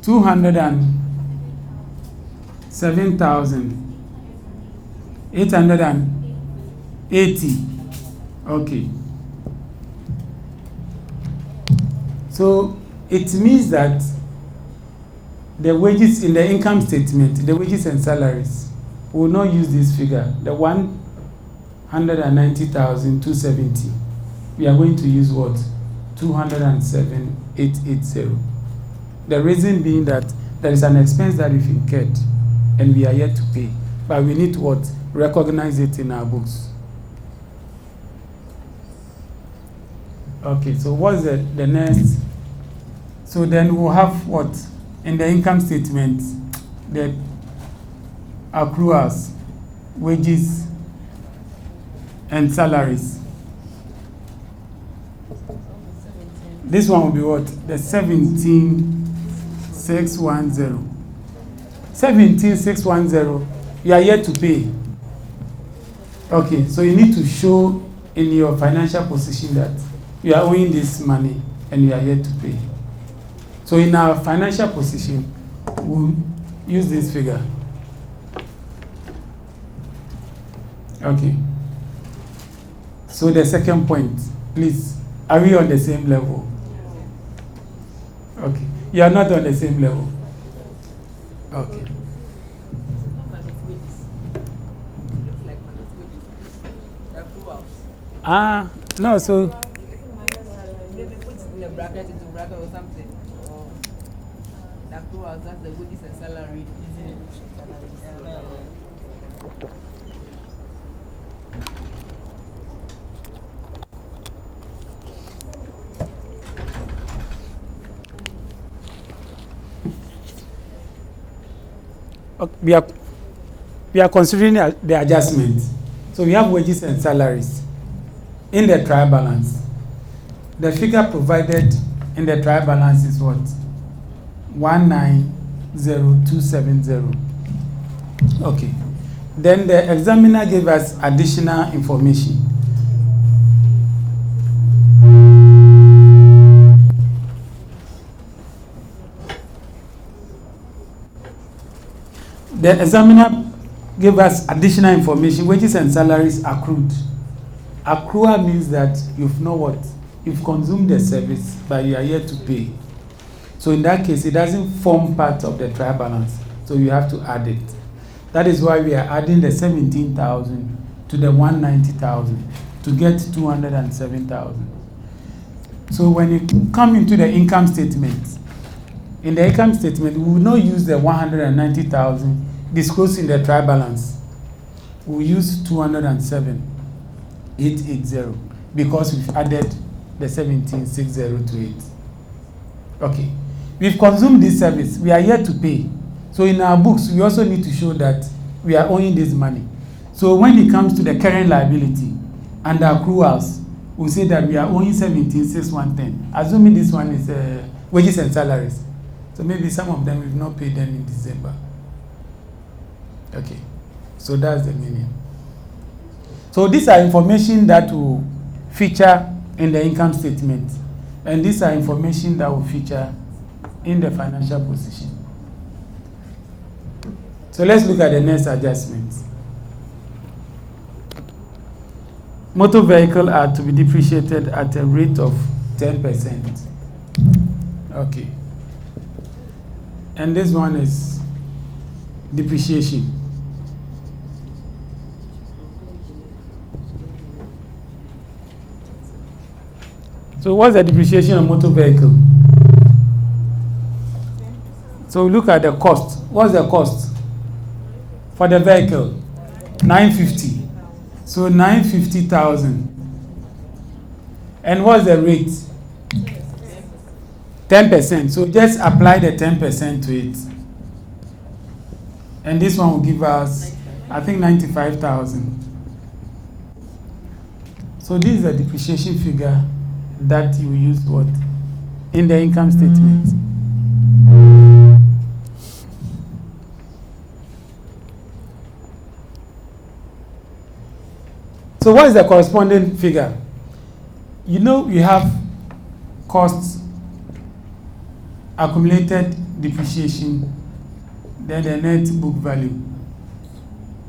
$207,880. Okay. So it means that the wages in the income statement, the wages and salaries, we will not use this figure, the 190,270. We are going to use what? 207,880. The reason being that there is an expense that we've incurred and we are yet to pay, but we need to what? Recognize it in our books. Okay, so what's the next? So then we'll have what? In the income statement, the accruals, wages, and salaries. This one will be what? The 17,610. 17,610, you are yet to pay. Okay, so you need to show in your financial position that you are owing this money and you are yet to pay. So in our financial position, we'll use this figure. Okay. So the second point, please, are we on the same level? Okay. You are not on the same level. Okay. Ah, no, so Maybe put it in a bracket into bracket or something. Or the accruals, that's the wages and salary. we are considering the adjustment. So we have wages and salaries in the trial balance. The figure provided in the trial balance is what? 190,270. Okay. Then the examiner gave us additional information. The examiner gave us additional information, wages and salaries accrued. Accrual means that you've not what? You've consumed the service, but you are yet to pay. So So in that case, it doesn't form part of the trial balance. So you have to add it. That is why we are adding the 17,000 to the 190,000 to get 207,000. So when you come into the income statement, in the income statement, we will not use the 190,000 disclosed in the trial balance. We will use 207,880 because we've added the 17,600 to it. Okay. We've consumed this service. We are yet to pay. So in our books, we also need to show that we are owing this money. So when it comes to the current liability and the accruals, we say that we are owing 17,610. Assuming this one is wages and salaries. So maybe some of them we've not paid them in December. Okay. So that's the meaning. So these are information that will feature in the income statement. And these are information that will feature in the financial position. So let's look at the next adjustment. Motor vehicles are to be depreciated at a rate of 10%. Okay. And this one is depreciation. So what's the depreciation of motor vehicle? So look at the cost. What's the cost for the vehicle? 950. So 950,000. And what's the rate? 10%. So just apply the 10% to it. And this one will give us, I think, 95,000. So this is a depreciation figure that you use what? In the income statement. So what is the corresponding figure? You know you have costs, accumulated depreciation, then the net book value.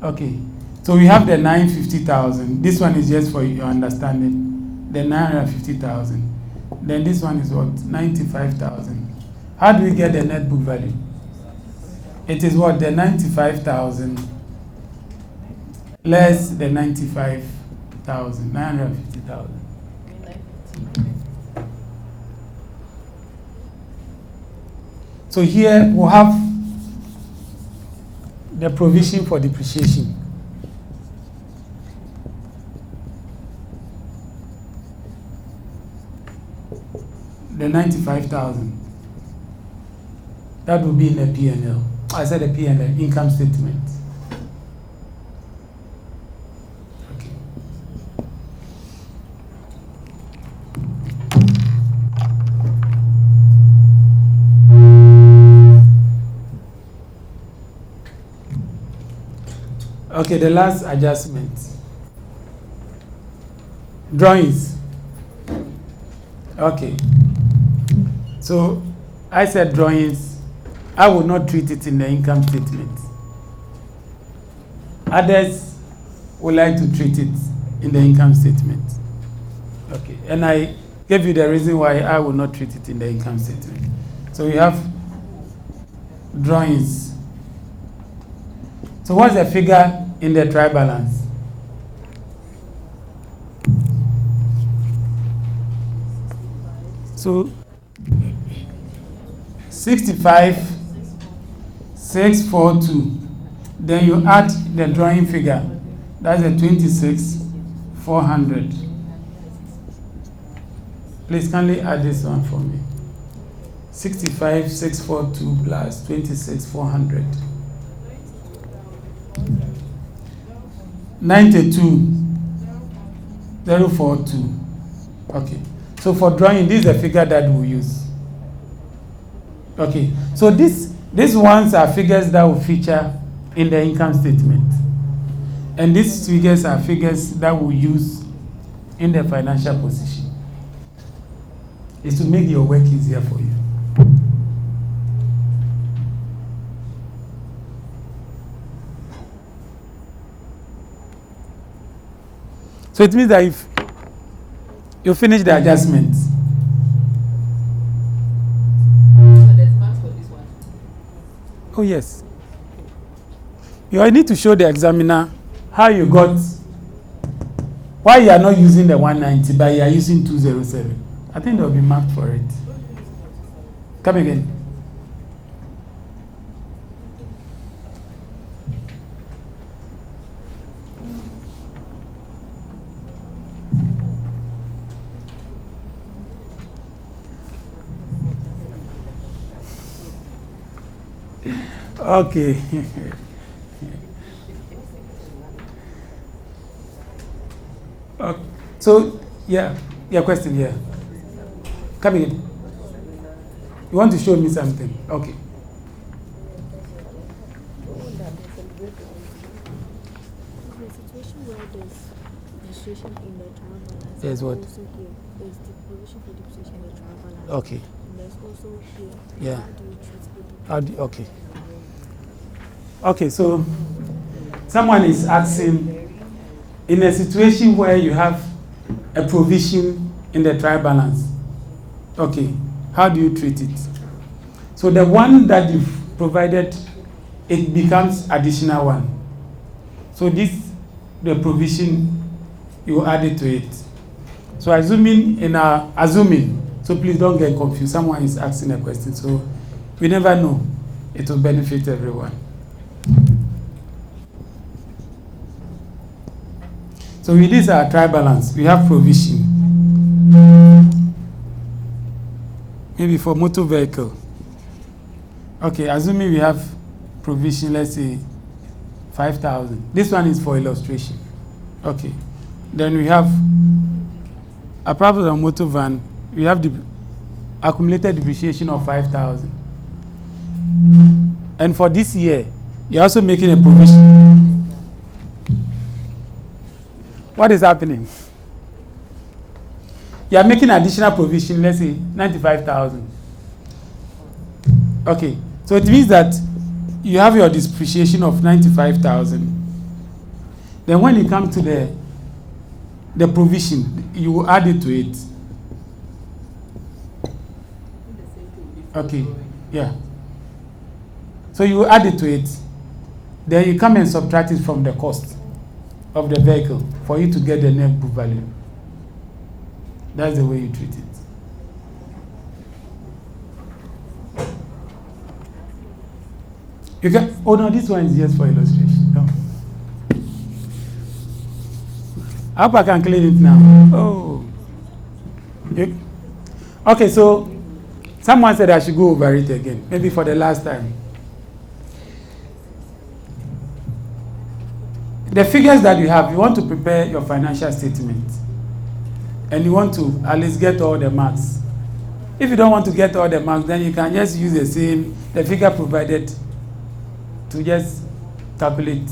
Okay. So we have the 950,000. This one is just for your understanding. The 950,000. Then this one is what? 95,000. How do we get the net book value? It is what? The 95,000 less the 95,000, 950,000. So here we'll have the provision for depreciation. The 95,000. That will be in the P&L. I said the P&L, income statement. Okay. Okay, the last adjustment. Drawings. Okay. So I said drawings. I will not treat it in the income statement. Others would like to treat it in the income statement. Okay. And I gave you the reason why I will not treat it in the income statement. So we have drawings. So what's the figure in the trial balance? So 65,642. Then you add the drawing figure. That's a 26,400. Please kindly add this one for me. 65,642 plus 26,400. 92,042. Okay. So for drawing, this is the figure that we use. Okay. So these ones are figures that will feature in the income statement. And these figures are figures that we use in the financial position. It's to make your work easier for you. So it means that if you finish the adjustments, So Oh, yes. You need to show the examiner how you got, why you are not using the 190, but you are using 207. I think they will be marked for it. Come again. Okay. So, yeah, your question here. Come in. You want to show me something? Okay. The situation where there's depreciation in the trial balance. There's what? Also here, there's the provision for depreciation in the trial balance. Okay. And there's also here. Yeah. How do you treat it? Okay. Okay, so someone is asking, in a situation where you have a provision in the trial balance, okay, how do you treat it? So the one that you've provided, it becomes additional one. So this, the provision, you add it to it. So assuming, so please don't get confused. Someone is asking a question, so we never know. It will benefit everyone. So with this our trial balance, we have provision. Maybe for motor vehicle. Okay, assuming we have provision, let's say 5,000. This one is for illustration. Okay. Then we have, apart from the motor van, we have the accumulated depreciation of 5,000. And for this year, you're also making a provision. What is happening? You are making additional provision, let's say 95,000. Okay, so it means that you have your depreciation of 95,000. Then when you come to the provision, you will add it to it. Okay, yeah. So you add it to it. Then you come and subtract it from the cost of the vehicle for you to get the net book value. That's the way you treat it. You can, oh no, this one is just for illustration. No. I hope I can clean it now. Oh. Okay, so someone said I should go over it again, maybe for the last time. The figures that you have, you want to prepare your financial statement. And you want to at least get all the marks. If you don't want to get all the marks, then you can just use the figure provided to just calculate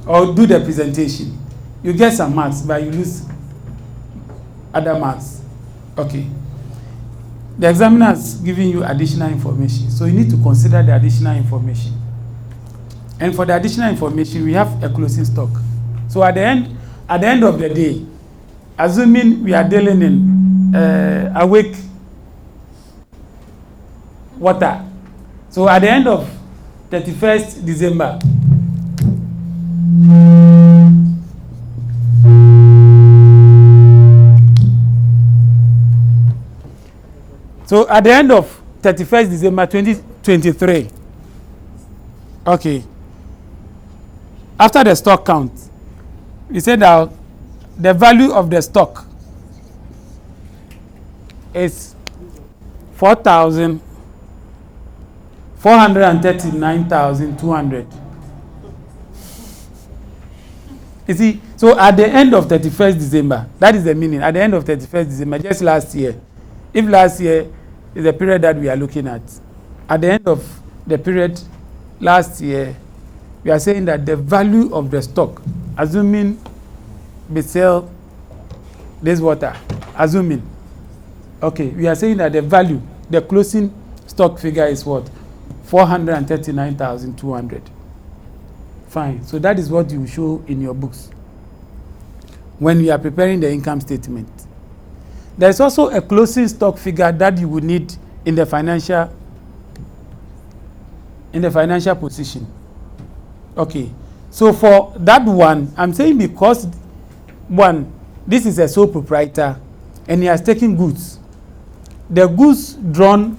or do the presentation. You get some marks, but you lose other marks. Okay. The examiner is giving you additional information, so you need to consider the additional information. And for the additional information, we have a closing stock. So at the end of the day, assuming we are dealing in awake water. So at the end of 31st December, so at the end of 31st December 2023, okay, after the stock count, we said that the value of the stock is 439,200. You see, so at the end of 31st December, that is the meaning, at the end of 31st December, just last year, if last year is the period that we are looking at the end of the period last year, we are saying that the value of the stock, assuming we sell this water, assuming, okay, we are saying that the value, the closing stock figure is what? 439,200. Fine. So that is what you show in your books when you are preparing the income statement. There is also a closing stock figure that you would need in the financial in the financial position. Okay, so for that one, I'm saying because one, this is a sole proprietor and he has taken goods. The goods drawn,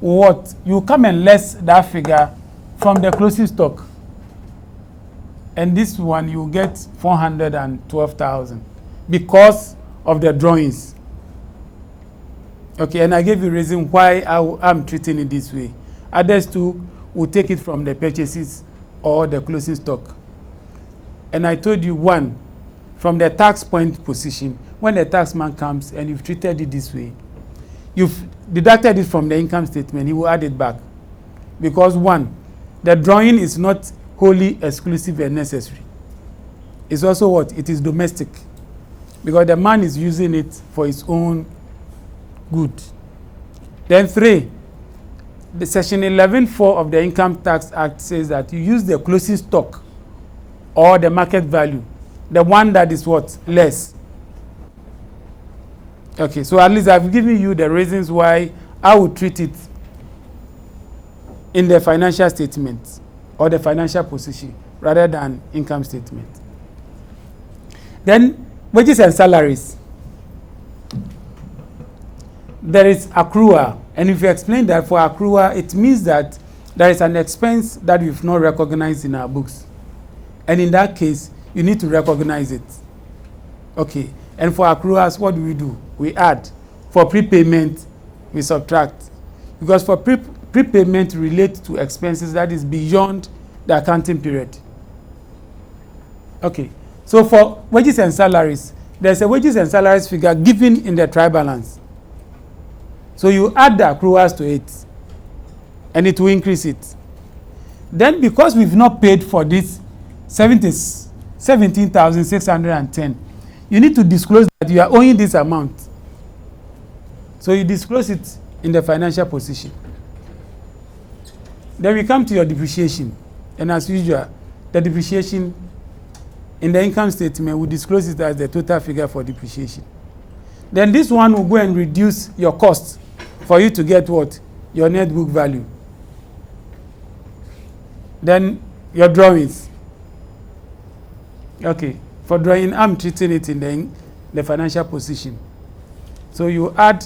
what? You come and less that figure from the closing stock. And this one you get 412,000 because of the drawings. Okay, and I gave you a reason why I'm treating it this way. Others too will take it from the purchases or the closing stock. And I told you one, from the tax point position, when the tax man comes and you've treated it this way, you've deducted it from the income statement, he will add it back. Because one, the drawing is not wholly exclusive and necessary. It's also what? It is domestic. Because the man is using it for his own good. Then 3, the section 11(4) of the Income Tax Act says that you use the closing stock or the market value, the one that is what? Less. Okay, so at least I've given you the reasons why I would treat it in the financial statement or the financial position rather than income statement. Then wages and salaries. There is accrual, and if you explain that for accrual, it means that there is an expense that we've not recognized in our books, and in that case you need to recognize it. Okay, and for accruals, what do? We add. For prepayment, we subtract, because for prepayment relates to expenses that is beyond the accounting period. Okay, so for wages and salaries, there's a wages and salaries figure given in the trial balance. So you add the accruals to it, and it will increase it. Then because we've not paid for this 17,610, you need to disclose that you are owing this amount. So you disclose it in the financial position. Then we come to your depreciation. And as usual, the depreciation in the income statement, we disclose it as the total figure for depreciation. Then this one will go and reduce your cost for you to get what? Your net book value. Then your drawings. Okay, for drawing, I'm treating it in the financial position. So you add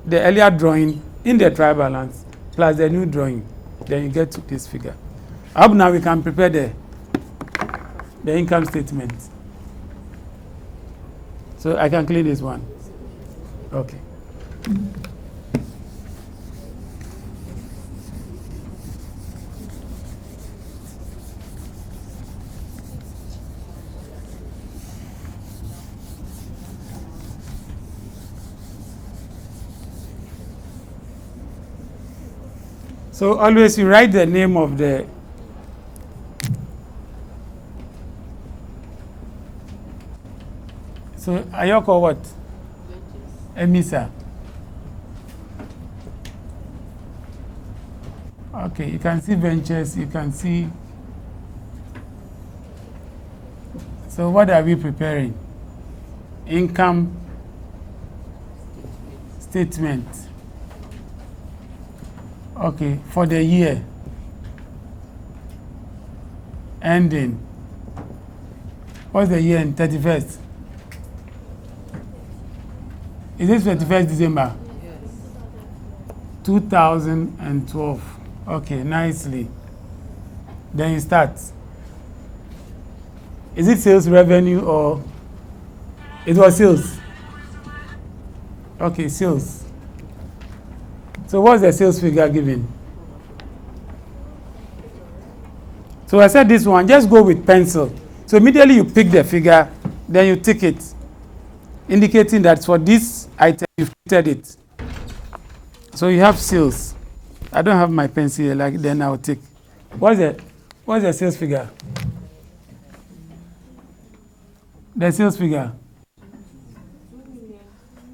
the earlier drawing in the trial balance plus the new drawing, then you get to this figure. I hope now we can prepare the income statement. So I can clean this one. Okay. So always you write the name of the so Ayoko what? Emisa. Okay, you can see ventures, you can see. So what are we preparing? Income statement. Okay, for the year ending. What's the year in 31st? Is this 31st December? Yes. 2012. Okay, nicely. Then you start. Is it sales revenue or it was sales? Okay, sales. So what's the sales figure given? So I said this one, just go with pencil. So immediately you pick the figure, then you tick it, indicating that for this item you've treated it. So you have sales. I don't have my pencil here, like then I'll tick. What's the sales figure? The sales figure?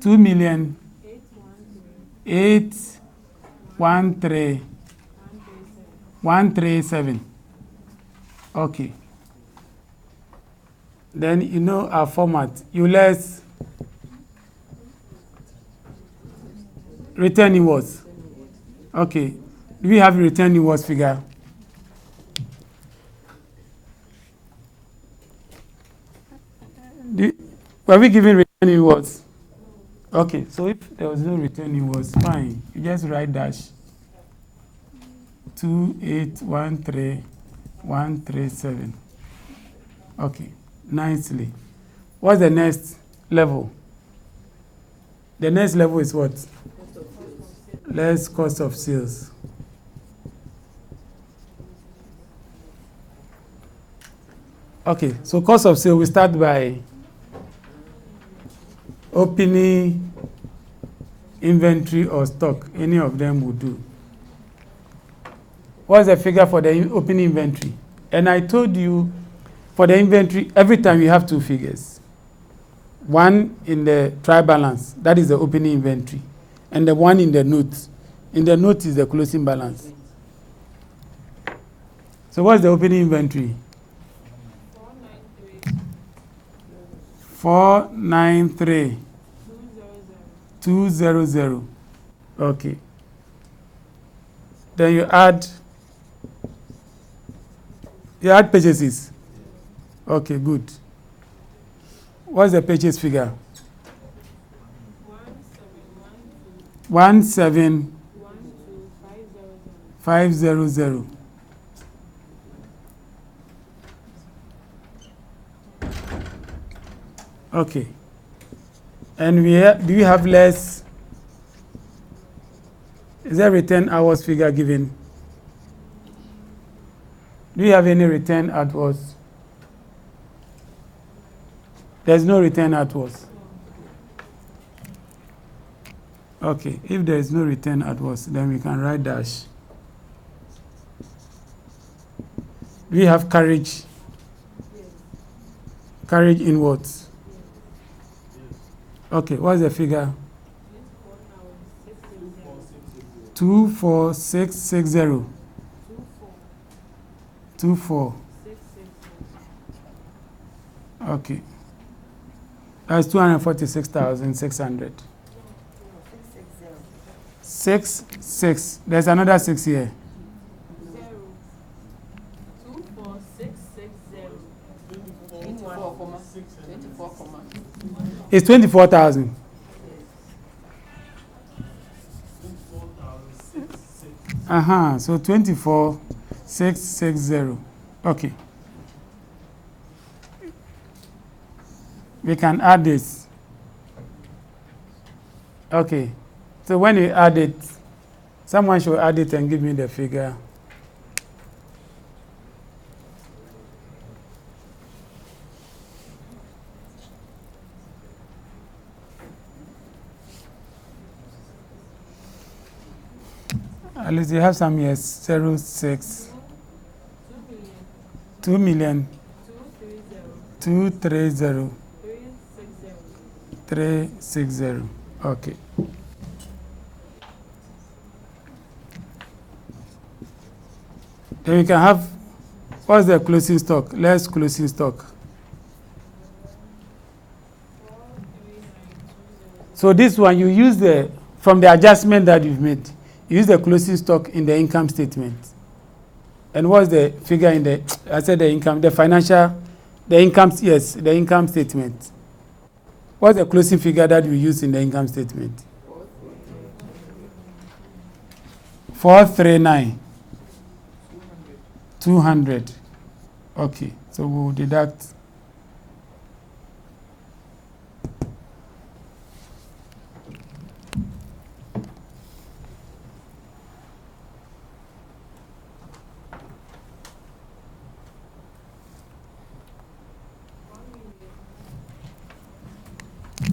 2,813,137. Okay. Then you know our format. You less return inwards. Okay. Do we have return inwards figure? Were we given return inwards? Okay, so if there was no return inwards, fine. You just write dash 2813137. Okay, nicely. What's the next level? The next level is what? Less cost of sales. Okay, so cost of sale, we start by opening inventory or stock. Any of them will do. What's the figure for the opening inventory? And I told you for the inventory, every time you have two figures. One in the trial balance, that is the opening inventory, and the one in the note. In the note is the closing balance. So what's the opening inventory? 493 200. Okay. Then you add purchases. Okay, good. What's the purchase figure? 1712500. Okay. And do we have less? Is there return hours figure given? Do you have any return hours? There's no return hours. Okay, if there is no return hours, then we can write dash. Do we have carriage? Carriage inwards. Okay, what's the figure? 24660. 24. Okay. That's 246,600. 6. There's another 6 here. 24, It's 24,000. So 24,660. Okay. We can add this. Okay. So when you add it, someone should add it and give me the figure. At least you have some years. 06. 2 million. 230. 360. Okay. Then we can have, what's the closing stock? Less closing stock. So this one, you use from the adjustment that you've made, you use the closing stock in the income statement. And what's the figure in the, I said the income, the financial, the income, yes, the income statement. What's the closing figure that you use in the income statement? 439. 200. Okay, so we'll deduct.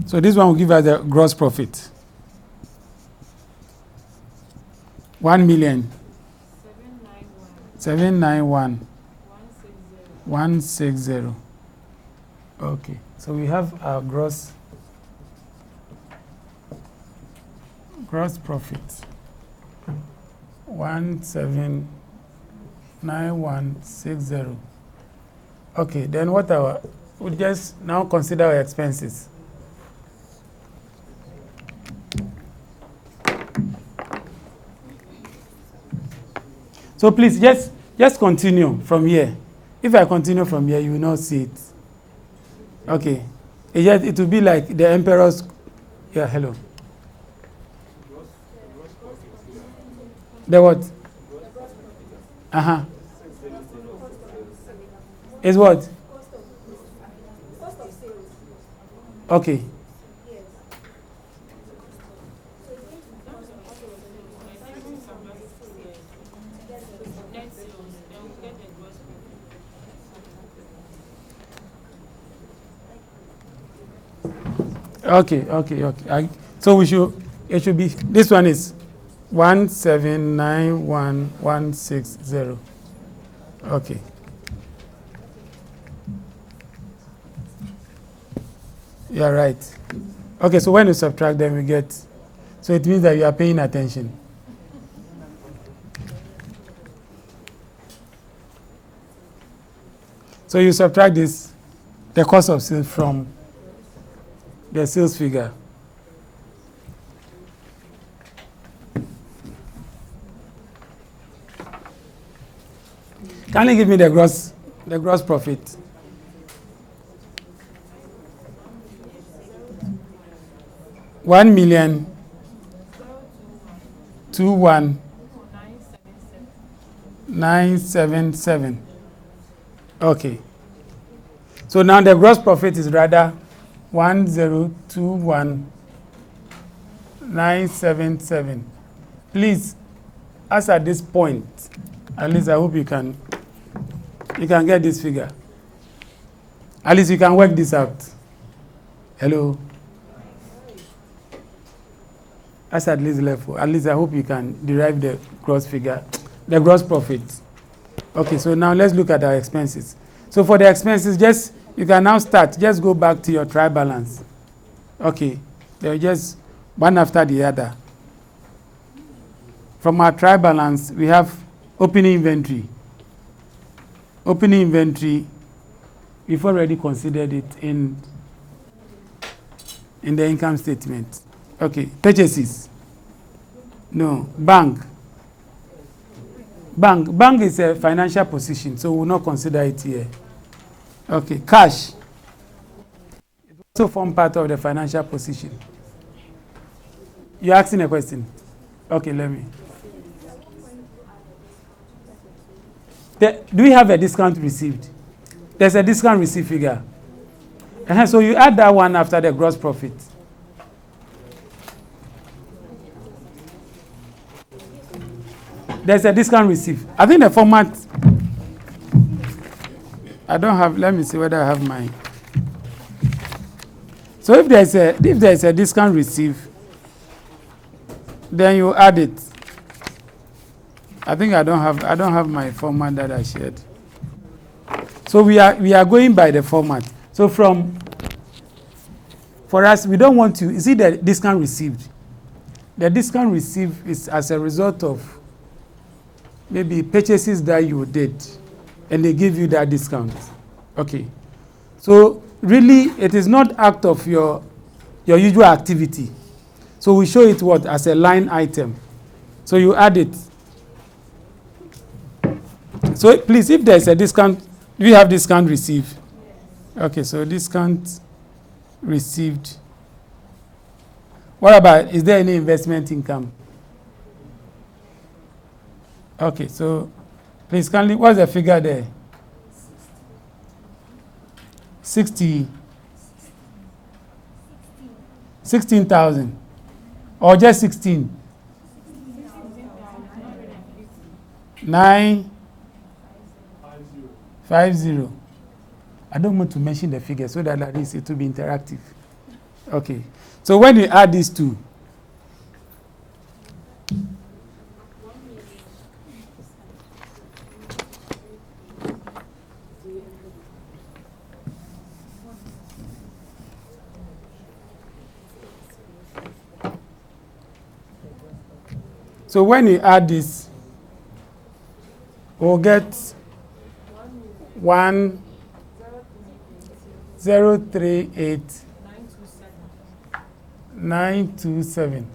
So this one will give us the gross profit. 1 million. 791. 160. Okay, so we have our gross profit. 179160. Okay, then we'll just now consider our expenses. So please just continue from here. If I continue from here, you will not see it. Okay. It will be like the emperor's. Yeah, hello. The what? Is what? Okay. Okay. So it should be, this one is 1791160. Okay. Yeah, right. Okay, so when you subtract them, we get, so it means that you are paying attention. So you subtract this, the cost of sales from the sales figure. Can you give me the gross profit? $1,021,977. Okay. So now the gross profit is rather 1,021,977. Please, as at this point, at least I hope you can get this figure. At least you can work this out. Hello. That's at least level. At least I hope you can derive the gross figure, the gross profit. Okay, so now let's look at our expenses. So for the expenses, you can now start. Just go back to your trial balance. Okay, they're just one after the other. From our trial balance, we have opening inventory. Opening inventory, we've already considered it in the income statement. Okay, purchases. No, bank is a financial position, so we will not consider it here. Okay, cash. It also forms part of the financial position. You're asking a question? Okay, let me. Do we have a discount received? There's a discount received figure. So you add that one after the gross profit. There's a discount received. I think the format, I don't have, let me see whether I have mine. So if there's a discount received, then you add it. I think I don't have my format that I shared. So we are going by the format. So for us, we don't want to, you see the discount received. The discount received is as a result of maybe purchases that you did, and they give you that discount. Okay. So really, it is not act of your usual activity. So we show it what? As a line item. So you add it. So please, if there's a discount, do you have discount received? Okay, so discount received. What about, is there any investment income? Okay, so please kindly, what's the figure there? 16,000 or just 16? 950. I don't want to mention the figure so that at least it will be interactive. Okay, so when you add these two, so when you add this, we'll get 1,038,927.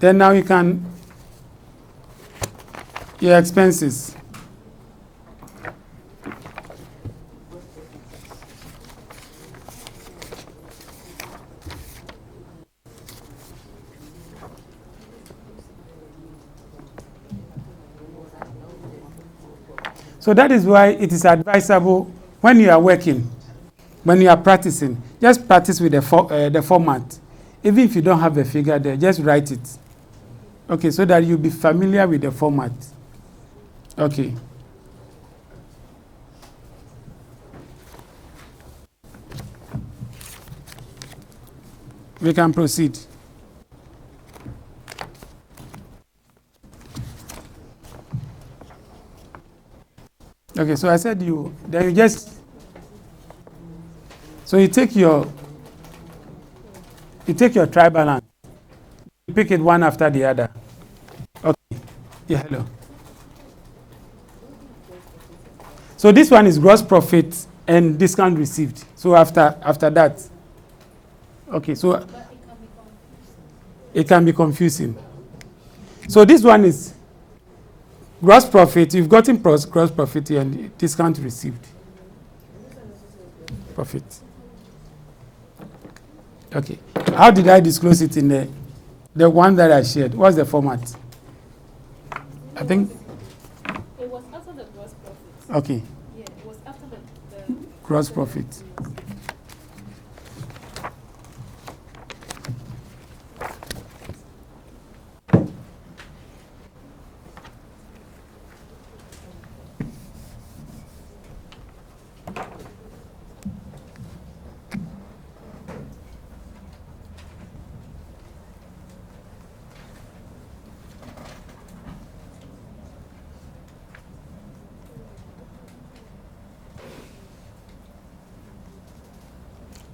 Then now you can, your expenses. So that is why it is advisable when you are working, when you are practicing, just practice with the format. Even if you don't have a figure there, just write it. Okay, so that you'll be familiar with the format. Okay. We can proceed. Okay, so I said then you just, so you take your tri balance, you pick it one after the other. Okay, yeah, hello. So this one is gross profit and discount received. So after that, okay, so it can be confusing. So this one is gross profit. You've gotten gross profit and discount received. Profit. Okay. How did I disclose it in the one that I shared? What's the format? I think. It was after the gross profit. Okay. Yeah, it was after the Gross profit.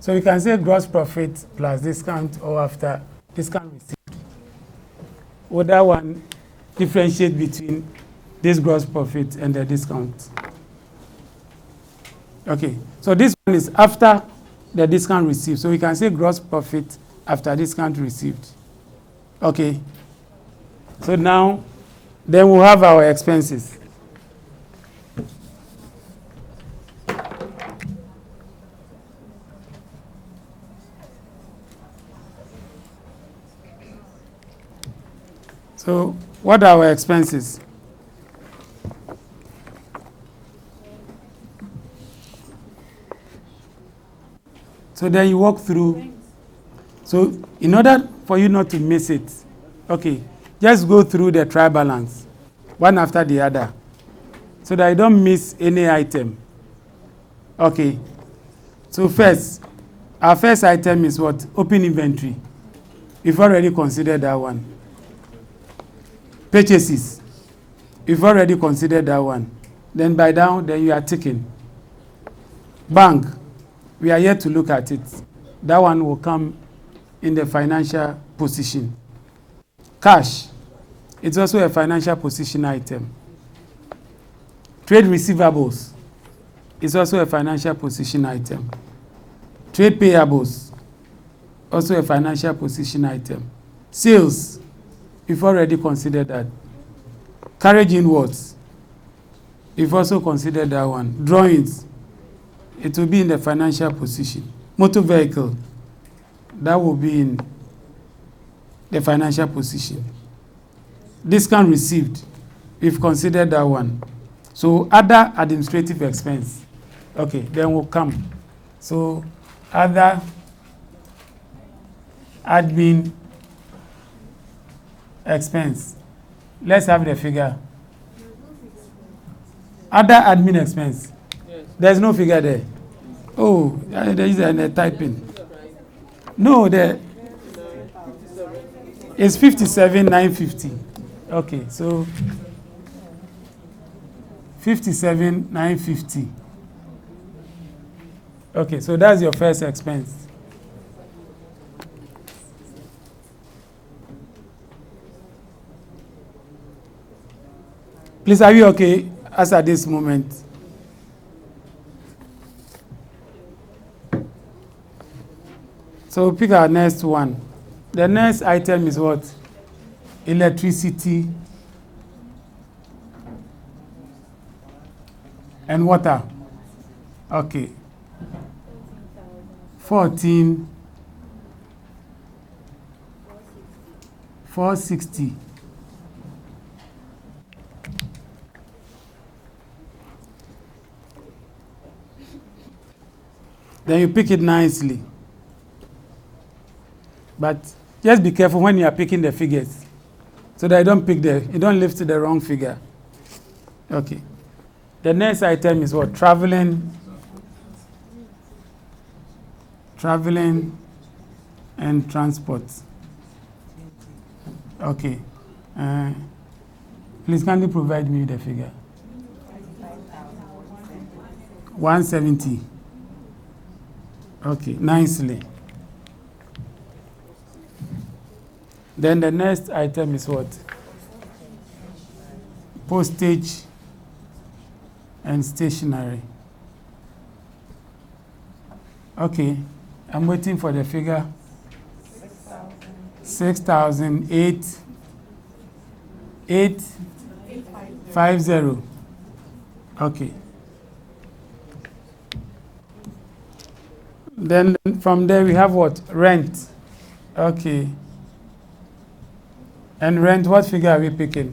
So you can say gross profit plus discount or after discount received. Would that one differentiate between this gross profit and the discount? Okay, so this one is after the discount received. So we can say gross profit after discount received. Okay, so now then we'll have our expenses. So what are our expenses? So then you walk through. So in order for you not to miss it, okay, just go through the tri balance, one after the other, so that you don't miss any item. Okay. So first, our first item is what? Open inventory. We've already considered that one. Purchases. We've already considered that one. Then by down, then you are ticking. Bank. We are yet to look at it. That one will come in the financial position. Cash. It's also a financial position item. Trade receivables. It's also a financial position item. Trade payables. Also a financial position item. Sales. We've already considered that. Carriage inwards. We've also considered that one. Drawings. It will be in the financial position. Motor vehicle. That will be in the financial position. Discount received. We've considered that one. So other administrative expense. Okay, then we'll come. So other admin expense. Let's have the figure. Other admin expense. Yes. There's no figure there. Oh, there is a typing. No, there. It's 57,950. Okay, so 57,950. Okay, so that's your first expense. Please, are you okay as at this moment? So pick our next one. The next item is what? electricity, and water. Okay. 14, 460. Then you pick it nicely. But just be careful when you are picking the figures, so that you don't lift the wrong figure. Okay. The next item is what? Traveling and transport. Okay. Please kindly provide me the figure. 170. Okay, nicely. Then the next item is what? Postage and stationery. Okay, I'm waiting for the figure. 6,850. Okay. Then from there we have what? Rent. Okay. And rent, what figure are we picking?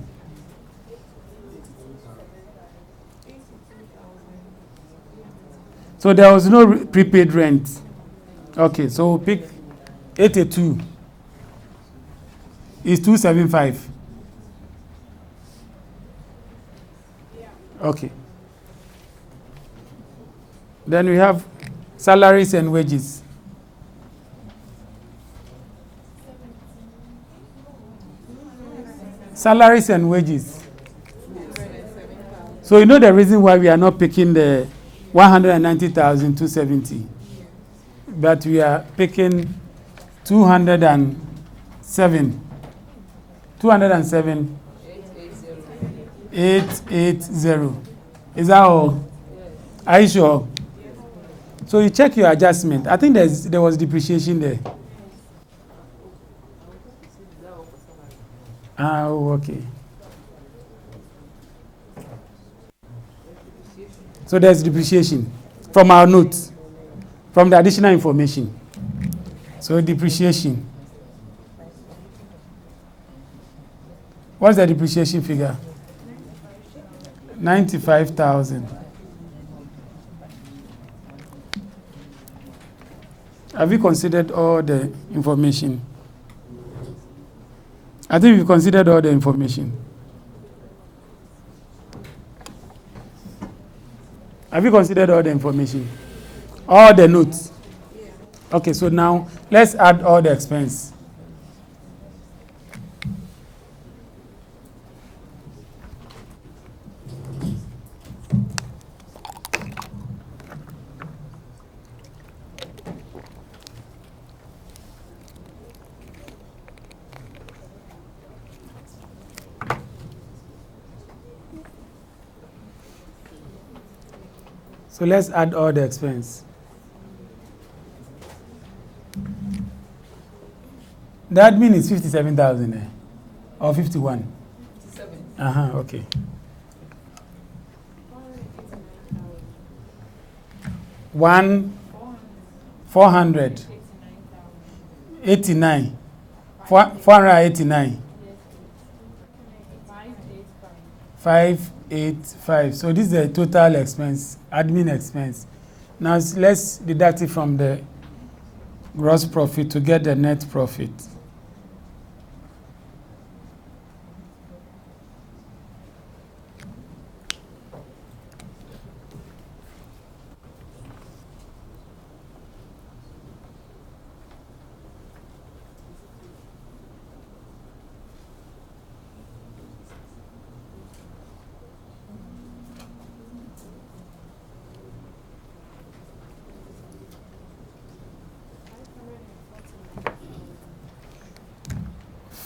So there was no prepaid rent. Okay, so we'll pick 82. Is 275. Okay. Then we have salaries and wages. Salaries and wages. So you know the reason why we are not picking the 190,270, but we are picking 207. 880. Is that all? Are you sure? So you check your adjustment. I think there was depreciation there. Oh, okay. So there's depreciation from our notes, from the additional information. So depreciation. What's the depreciation figure? 95,000. Have you considered all the information? I think we've considered all the information. Have you considered all the information? All the notes? Okay, so now let's add all the expense. So let's add all the expense. The admin is 57,000 or 51? 57. Okay. One 489. 489. 585. So this is the total expense, admin expense. Now let's deduct it from the gross profit to get the net profit.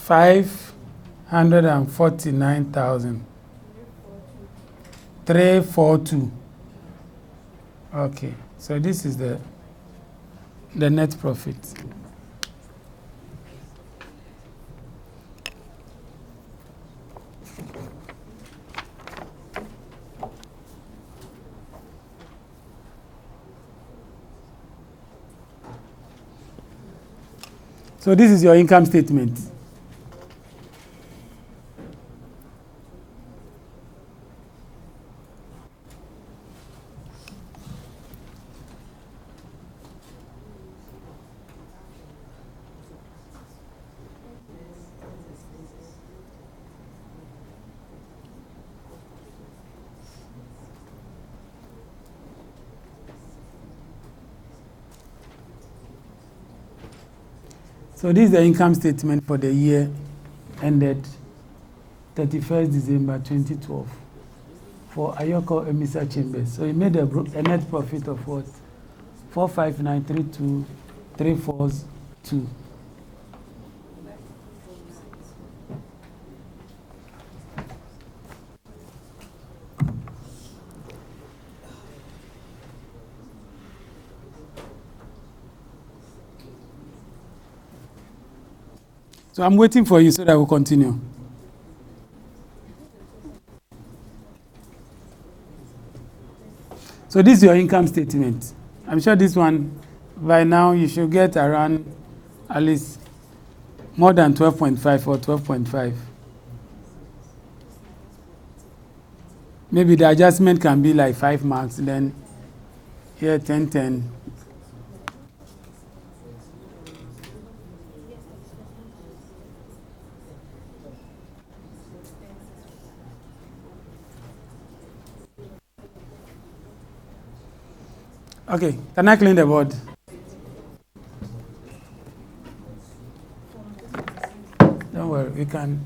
$549,342. Okay, so this is the net profit. So this is your income statement. So this is the income statement for the year ended 31st December 2012 for Ayoko Emisa Chambers. So he made a net profit of what? 45932,342. So I'm waiting for you so that we'll continue. So this is your income statement. I'm sure this one, by now, you should get around at least more than 12.5 or 12.5. Maybe the adjustment can be like 5 marks, then here 10, 10. Okay, can I clean the board? Don't worry, we can.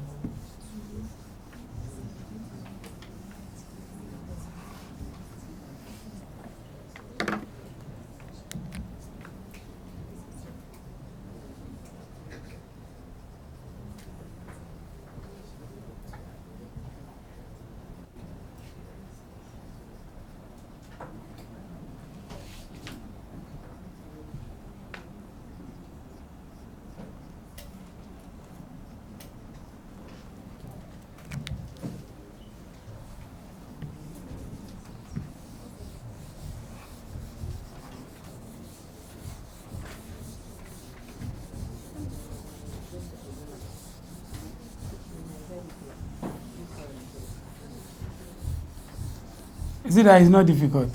Is it that it's not difficult?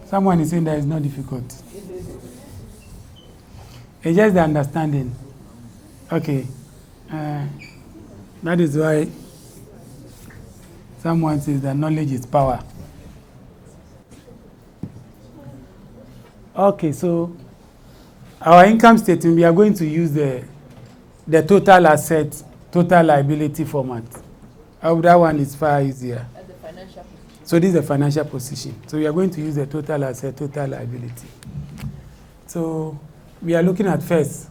Someone is saying that it's not difficult. It's just the understanding. Okay. That is why someone says that knowledge is power. Okay, so our income statement, we are going to use the total asset, total liability format. That one is far easier. That's the financial position. So this is the financial position. So we are going to use the total asset, total liability. So we are looking at first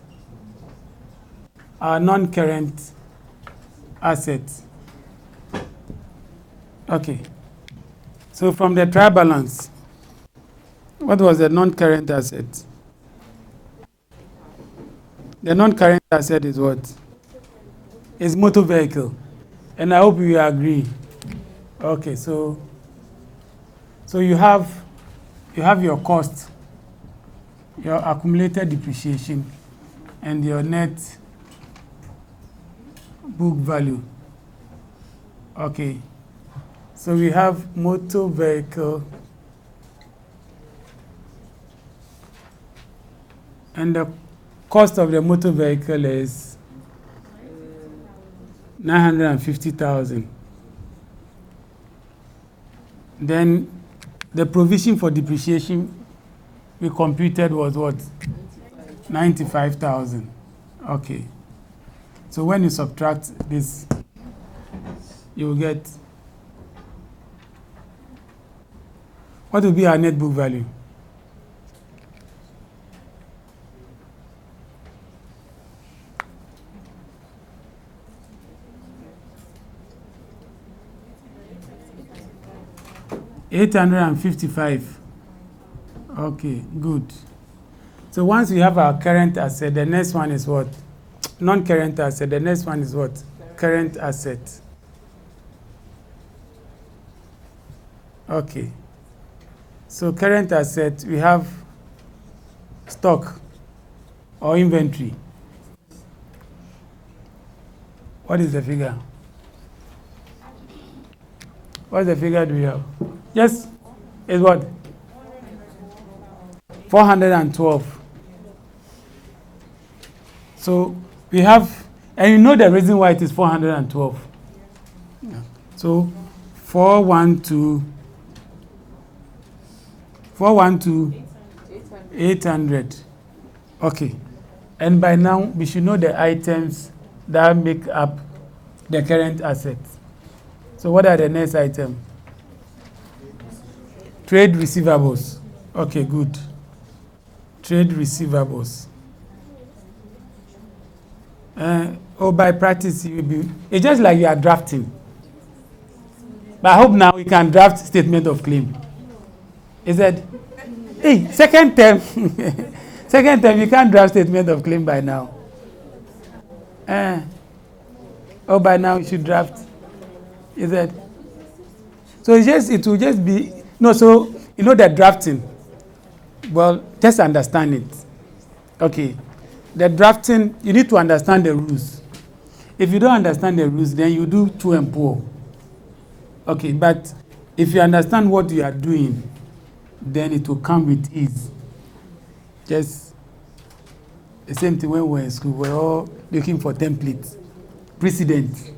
our non-current assets. Okay. So from the trial balance, what was the non-current asset? The non-current asset is what? Is motor vehicle. And I hope you agree. Okay, so you have your cost, your accumulated depreciation, and your net book value. Okay, so we have motor vehicle, and the cost of the motor vehicle is 950,000. Then the provision for depreciation we computed was what? 95,000. Okay. So when you subtract this, you will get, what will be our net book value? $855. Okay, good. So once we have our current asset, the next one is what? Non-current asset. The next one is what? Current asset. Okay. So current asset, we have stock or inventory. What is the figure? What's the figure do we have? Yes, it's what? 412. So we have, and you know the reason why it is 412. Yeah. So 412, 800. Okay. And by now we should know the items that make up the current assets. So what are the next item? Trade receivables. Okay, good. Trade receivables. By practice, you will be. It's just like you are drafting. But I hope now you can draft statement of claim. Is that? Hey, second term. Second term, you can't draft statement of claim by now. By now you should draft. Is that? So it will just be no. So you know that drafting. Well, just understand it. Okay, the drafting you need to understand the rules. If you don't understand the rules, then you do to and poor. Okay, but if you understand what you are doing, then it will come with ease. Just the same thing when we were in school, we're all looking for templates, precedent.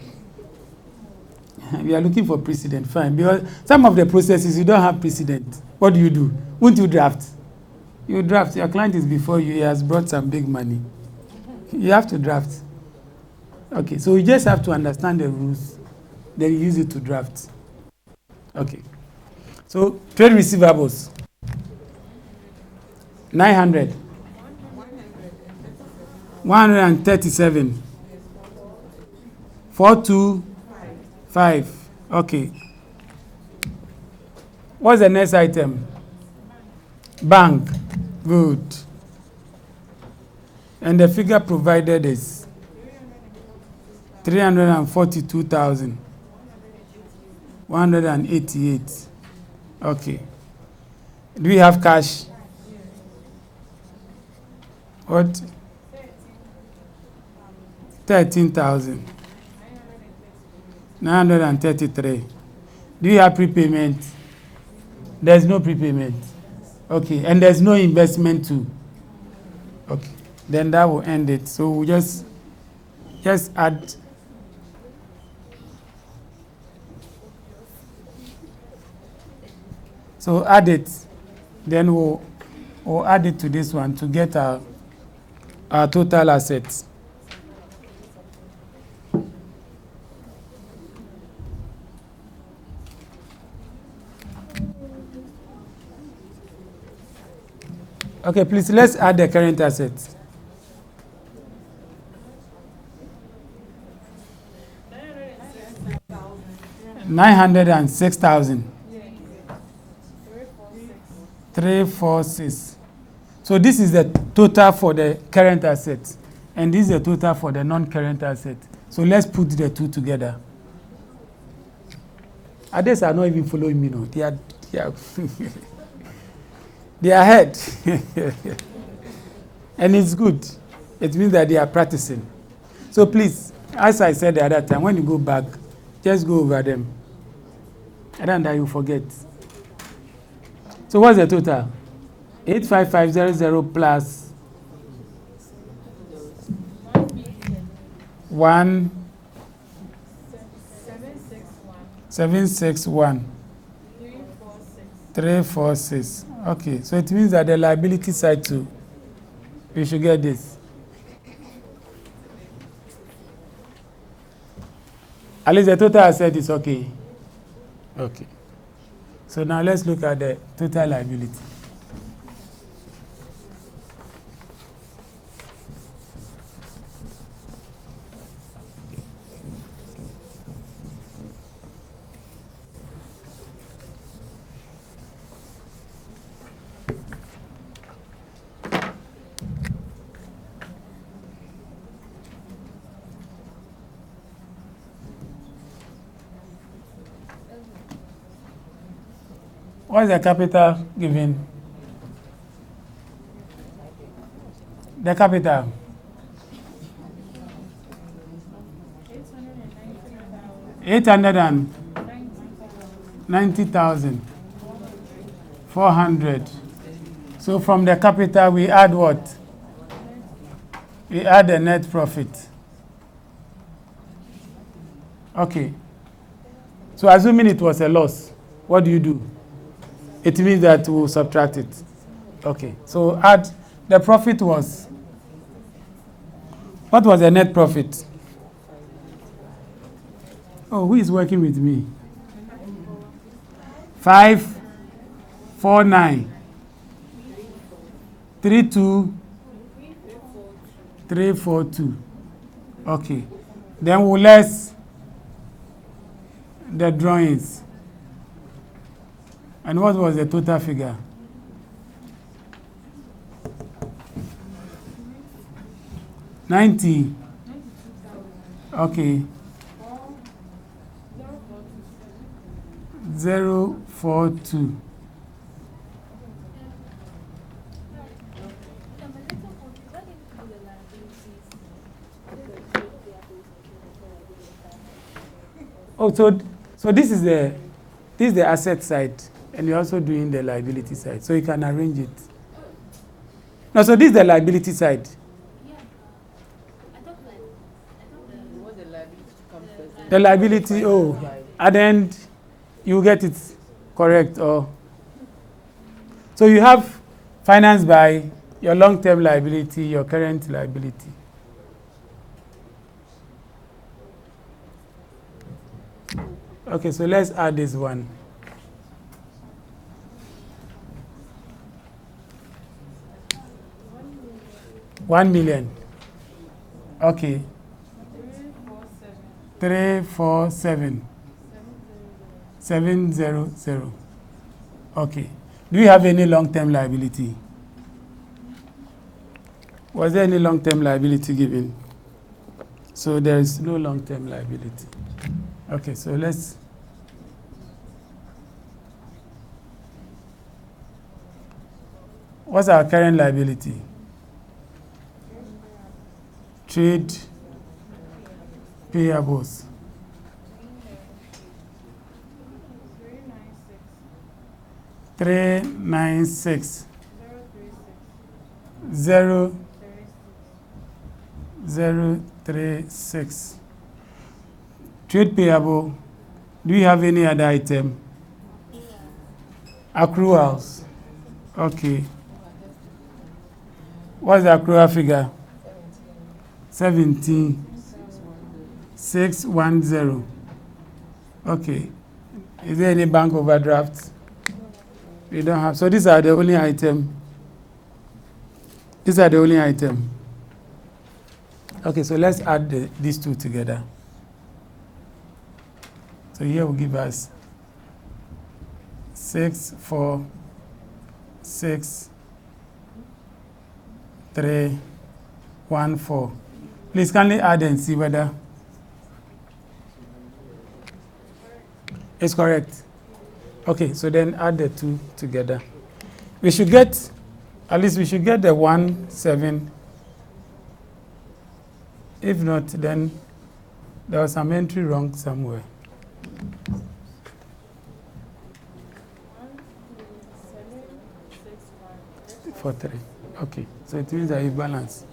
We are looking for precedent, fine. Because some of the processes you don't have precedent. What do? Won't you draft? You draft. Your client is before you. He has brought some big money. You have to draft. Okay, so you just have to understand the rules, then you use it to draft. Okay. So trade receivables. 900. 137. 425. Okay. What's the next item? Bank. Good. And the figure provided is 342,188. Okay. Do we have cash? What? 13,933. Do you have prepayment? There's no prepayment. Okay, and there's no investment too. Okay, then that will end it. So we just add. So add it. Then we'll add it to this one to get our total assets. Okay, please, let's add the current assets. $906,000. 346. So this is the total for the current assets, and this is the total for the non-current asset. So let's put the two together. Others are not even following me now. They are they are ahead. And it's good. It means that they are practicing. So please, as I said the other time, when you go back, just go over them. And then that you forget. So what's the total? 85500 plus 761 346. Okay, so it means that the liability side too, we should get this. At least the total asset is okay. Okay. So now let's look at the total liability. What is the capital given? The capital. 890,400. So from the capital, we add what? We add the net profit. Okay. So assuming it was a loss, what do? It means that we'll subtract it. Okay. So add, the profit was, what was the net profit? Oh, who is working with me? 549 32342. Okay. Then we'll less the drawings. And what was the total figure? 90. Okay. 042. Oh, so this is the asset side, and you're also doing the liability side, so you can arrange it. No, so this is the liability side. What the liability to come first? The liability, oh, at the end, you get it correct. Or so you have financed by your long-term liability, your current liability. Okay, so let's add this one. $1 million. Okay. 347 700. Okay. Do you have any long-term liability? Was there any long-term liability given? So there is no long-term liability. Okay, so let's. What's our current liability? Trade payables. 396 036. Trade payable. Do you have any other item? Accruals. Okay. What's the accrual figure? 17,610. Okay. Is there any bank overdraft? We don't have. So these are the only item. These are the only item. Okay, so let's add these two together. So here will give us 646,314. Please kindly add and see whether it's correct. Okay, so then add the two together. We should get, at least we should get the 17. If not, then there was some entry wrong somewhere. 43. Okay, so it means that you balance.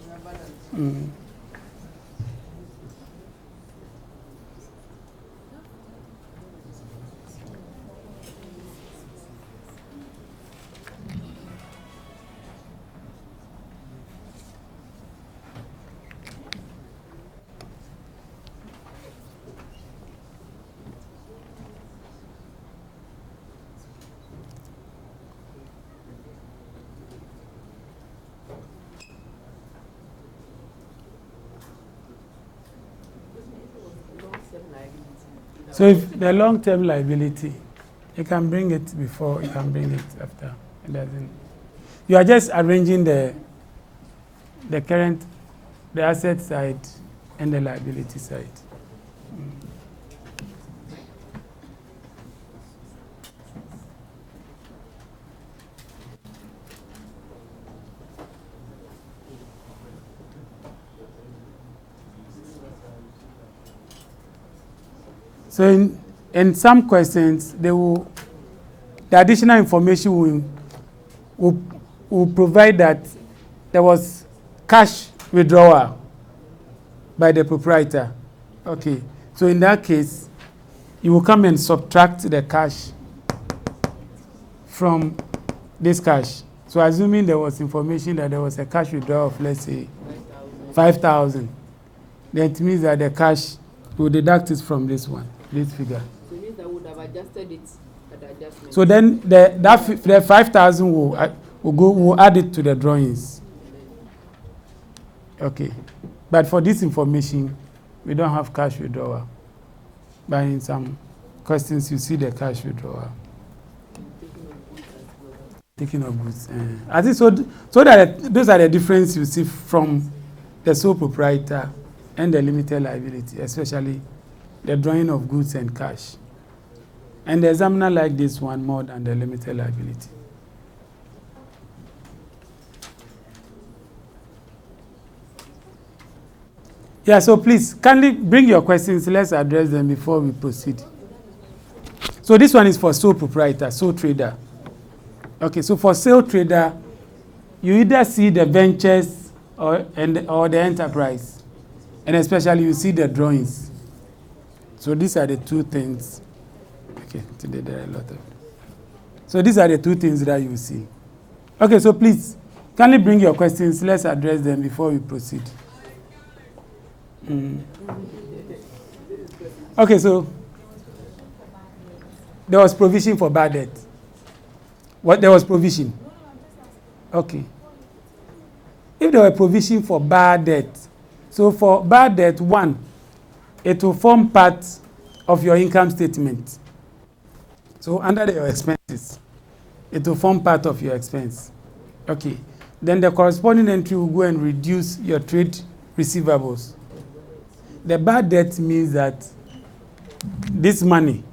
So if the long-term liability, you can bring it before, you can bring it after. It doesn't. You are just arranging the current, the asset side and the liability side. So in some questions, the additional information will provide that there was cash withdrawal by the proprietor. Okay, so in that case, you will come and subtract the cash from this cash. So assuming there was information that there was a cash withdrawal of, let's say, 5,000, then it means that the cash will deduct it from this one, this figure. So it means that we would have adjusted it at the adjustment. So then the 5,000 will add it to the drawings. Okay, but for this information, we don't have cash withdrawal. But in some questions, you see the cash withdrawal. Taking of goods. I think so that those are the differences you see from the sole proprietor and the limited liability, especially the drawing of goods and cash. And the examiner like this one more than the limited liability. Yeah, so please, kindly bring your questions. Let's address them before we proceed. So this one is for sole proprietor, sole trader. Okay, so for sole trader, you either see the ventures or the enterprise. And especially you see the drawings. So these are the two things. Okay, today there are a lot of. So these are the two things that you see. Okay, so please, kindly bring your questions. Let's address them before we proceed. Okay, so there was provision for bad debt. What? There was provision? Okay. If there were provision for bad debt, so for bad debt, one, it will form part of your income statement. So under your expenses, it will form part of your expense. Okay. Then the corresponding entry will go and reduce your trade receivables. The bad debt means that this money,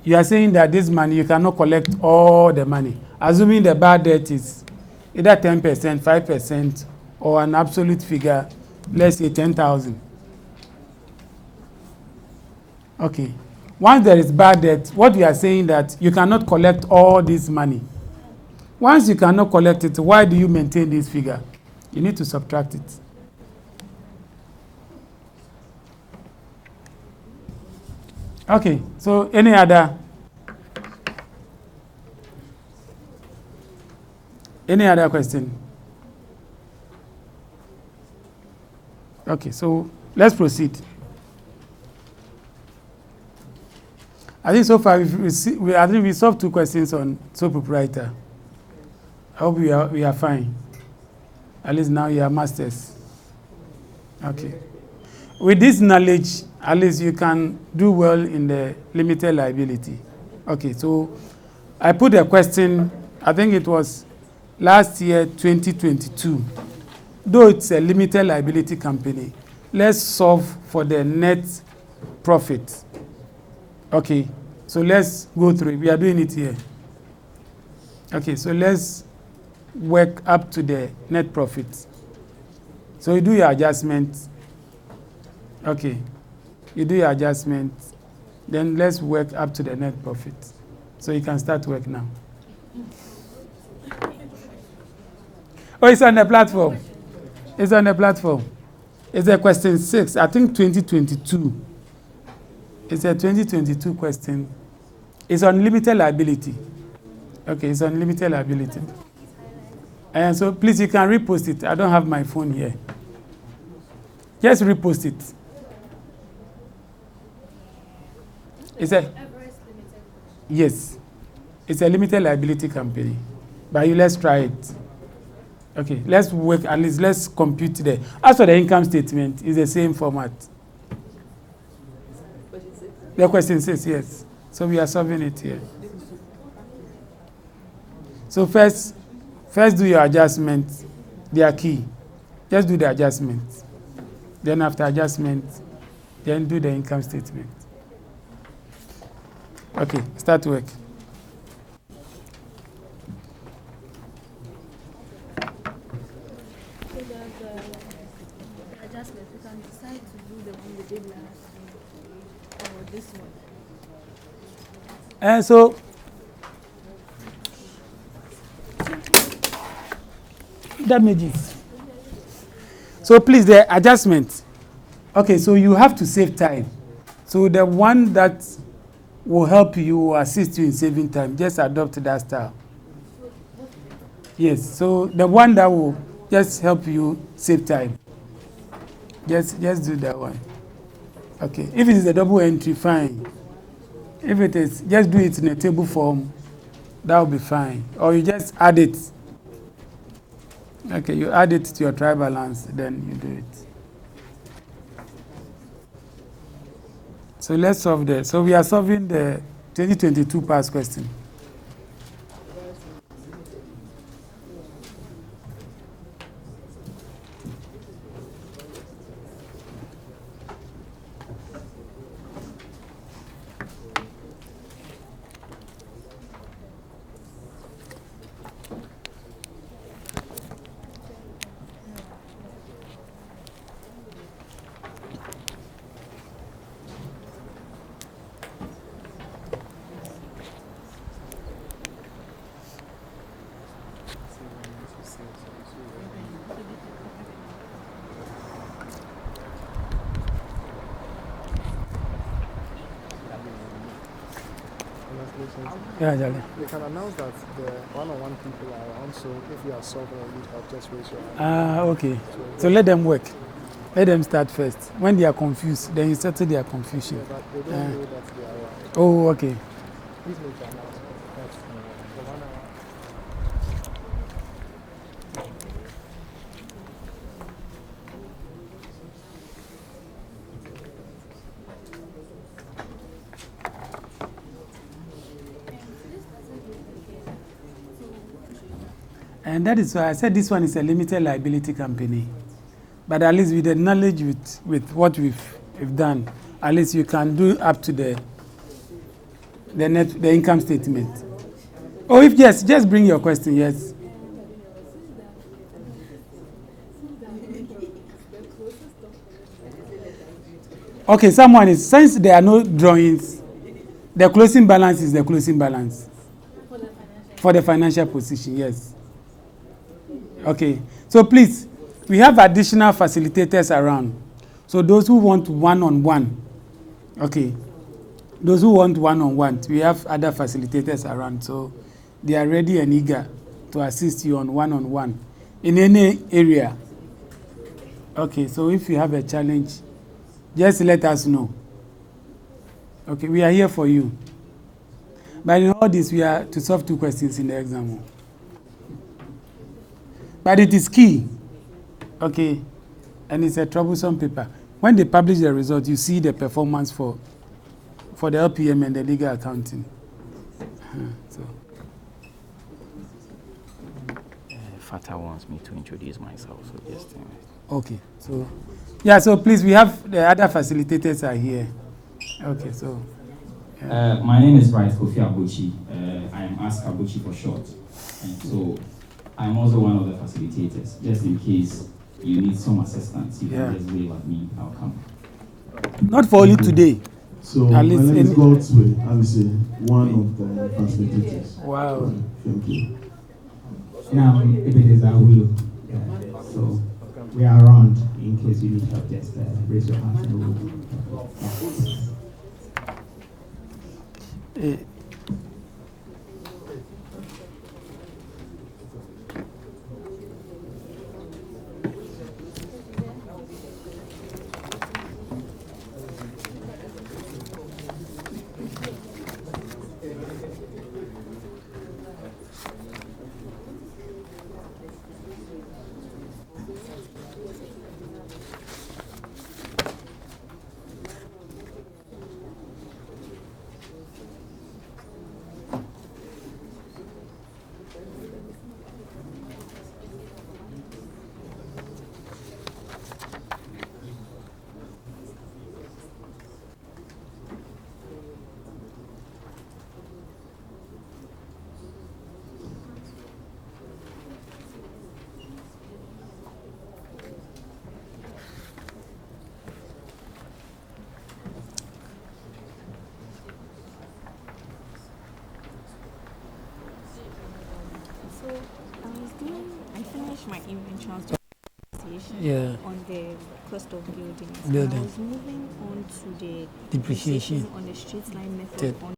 you are saying that this money, you cannot collect all the money. Assuming the bad debt is either 10%, 5%, or an absolute figure, let's say 10,000. Okay. Once there is bad debt, what we are saying that you cannot collect all this money. Once you cannot collect it, why do you maintain this figure? You need to subtract it. Okay, so any other question? Okay, so let's proceed. I think so far I think we solved two questions on sole proprietor. I hope we are fine. At least now you are masters. Okay. With this knowledge, at least you can do well in the limited liability. Okay, so I put a question, I think it was last year, 2022. Though it's a limited liability company, let's solve for the net profit. Okay, so let's go through it. We are doing it here. Okay, so let's work up to the net profit. So you do your adjustments. Okay, you do your adjustments, then let's work up to the net profit. So you can start work now. Oh, it's on the platform. It's on the platform. It's a question 6, I think 2022. It's a 2022 question. It's on limited liability. Okay, it's on limited liability. And so please, you can repost it. I don't have my phone here. Just repost it. Yes, it's a limited liability company. But let's try it. Okay, let's work, at least let's compute there. As for the income statement, it's the same format. The question says yes. So we are solving it here. So first do your adjustments. They are key. Just do the adjustments. Then after adjustments, then do the income statement. Okay, start work. So the adjustment, we can decide to do the one we did last week. this one. And so damages. So please, the adjustment. Okay, so you have to save time. So the one that will help you, will assist you in saving time, just adopt that style. Yes, so the one that will just help you save time. Just do that one. Okay, if it is a double entry, fine. If it is, just do it in a table form. That will be fine. Or you just add it. Okay, you add it to your trial balance, then you do it. So let's solve that. So we are solving the 2022 past question. Yeah, Jale. They can announce that the one-on-one people are around, so if you are solving or need help, just raise your hand. Okay. So let them work. Let them start first. When they are confused, then you settle their confusion. Yeah, but they don't know that they are around. Oh, okay. Please make the announcement. That's the 1 hour. And that is why I said this one is a limited liability company. But at least with the knowledge with what we've done, at least you can do up to the income statement. Oh, if yes, just bring your question, yes. Okay, someone is, since there are no drawings, the closing balance is the closing balance. For the financial position, yes. Okay, so please, we have additional facilitators around. So those who want one-on-one, okay, those who want one-on-one, we have other facilitators around. So they are ready and eager to assist you on one-on-one in any area. Okay, so if you have a challenge, just let us know. Okay, we are here for you. But in all this, we are to solve 2 questions in the exam. But it is key, okay, and it's a troublesome paper. When they publish the result, you see the performance for the LPM and the legal accounting. So. Fata wants me to introduce myself, so just. Okay, so yeah, so please, we have the other facilitators are here. Okay, so. Yeah. My name is Bright Kofi Abuchi. I am Ask Abuchi for short, and so. I'm also one of the facilitators. Just in case you need some assistance, you can just wave at me, I'll come. Not for only today. So my name is Godsway. I'm one of the facilitators. Wow. Thank you. Now, if it is our will, so we are around in case you need help. Just raise your hand and we'll. finished my entrance to depreciation Yeah. on the cost of buildings. Building. I was moving on to the Depreciation. on the straight line method Good. on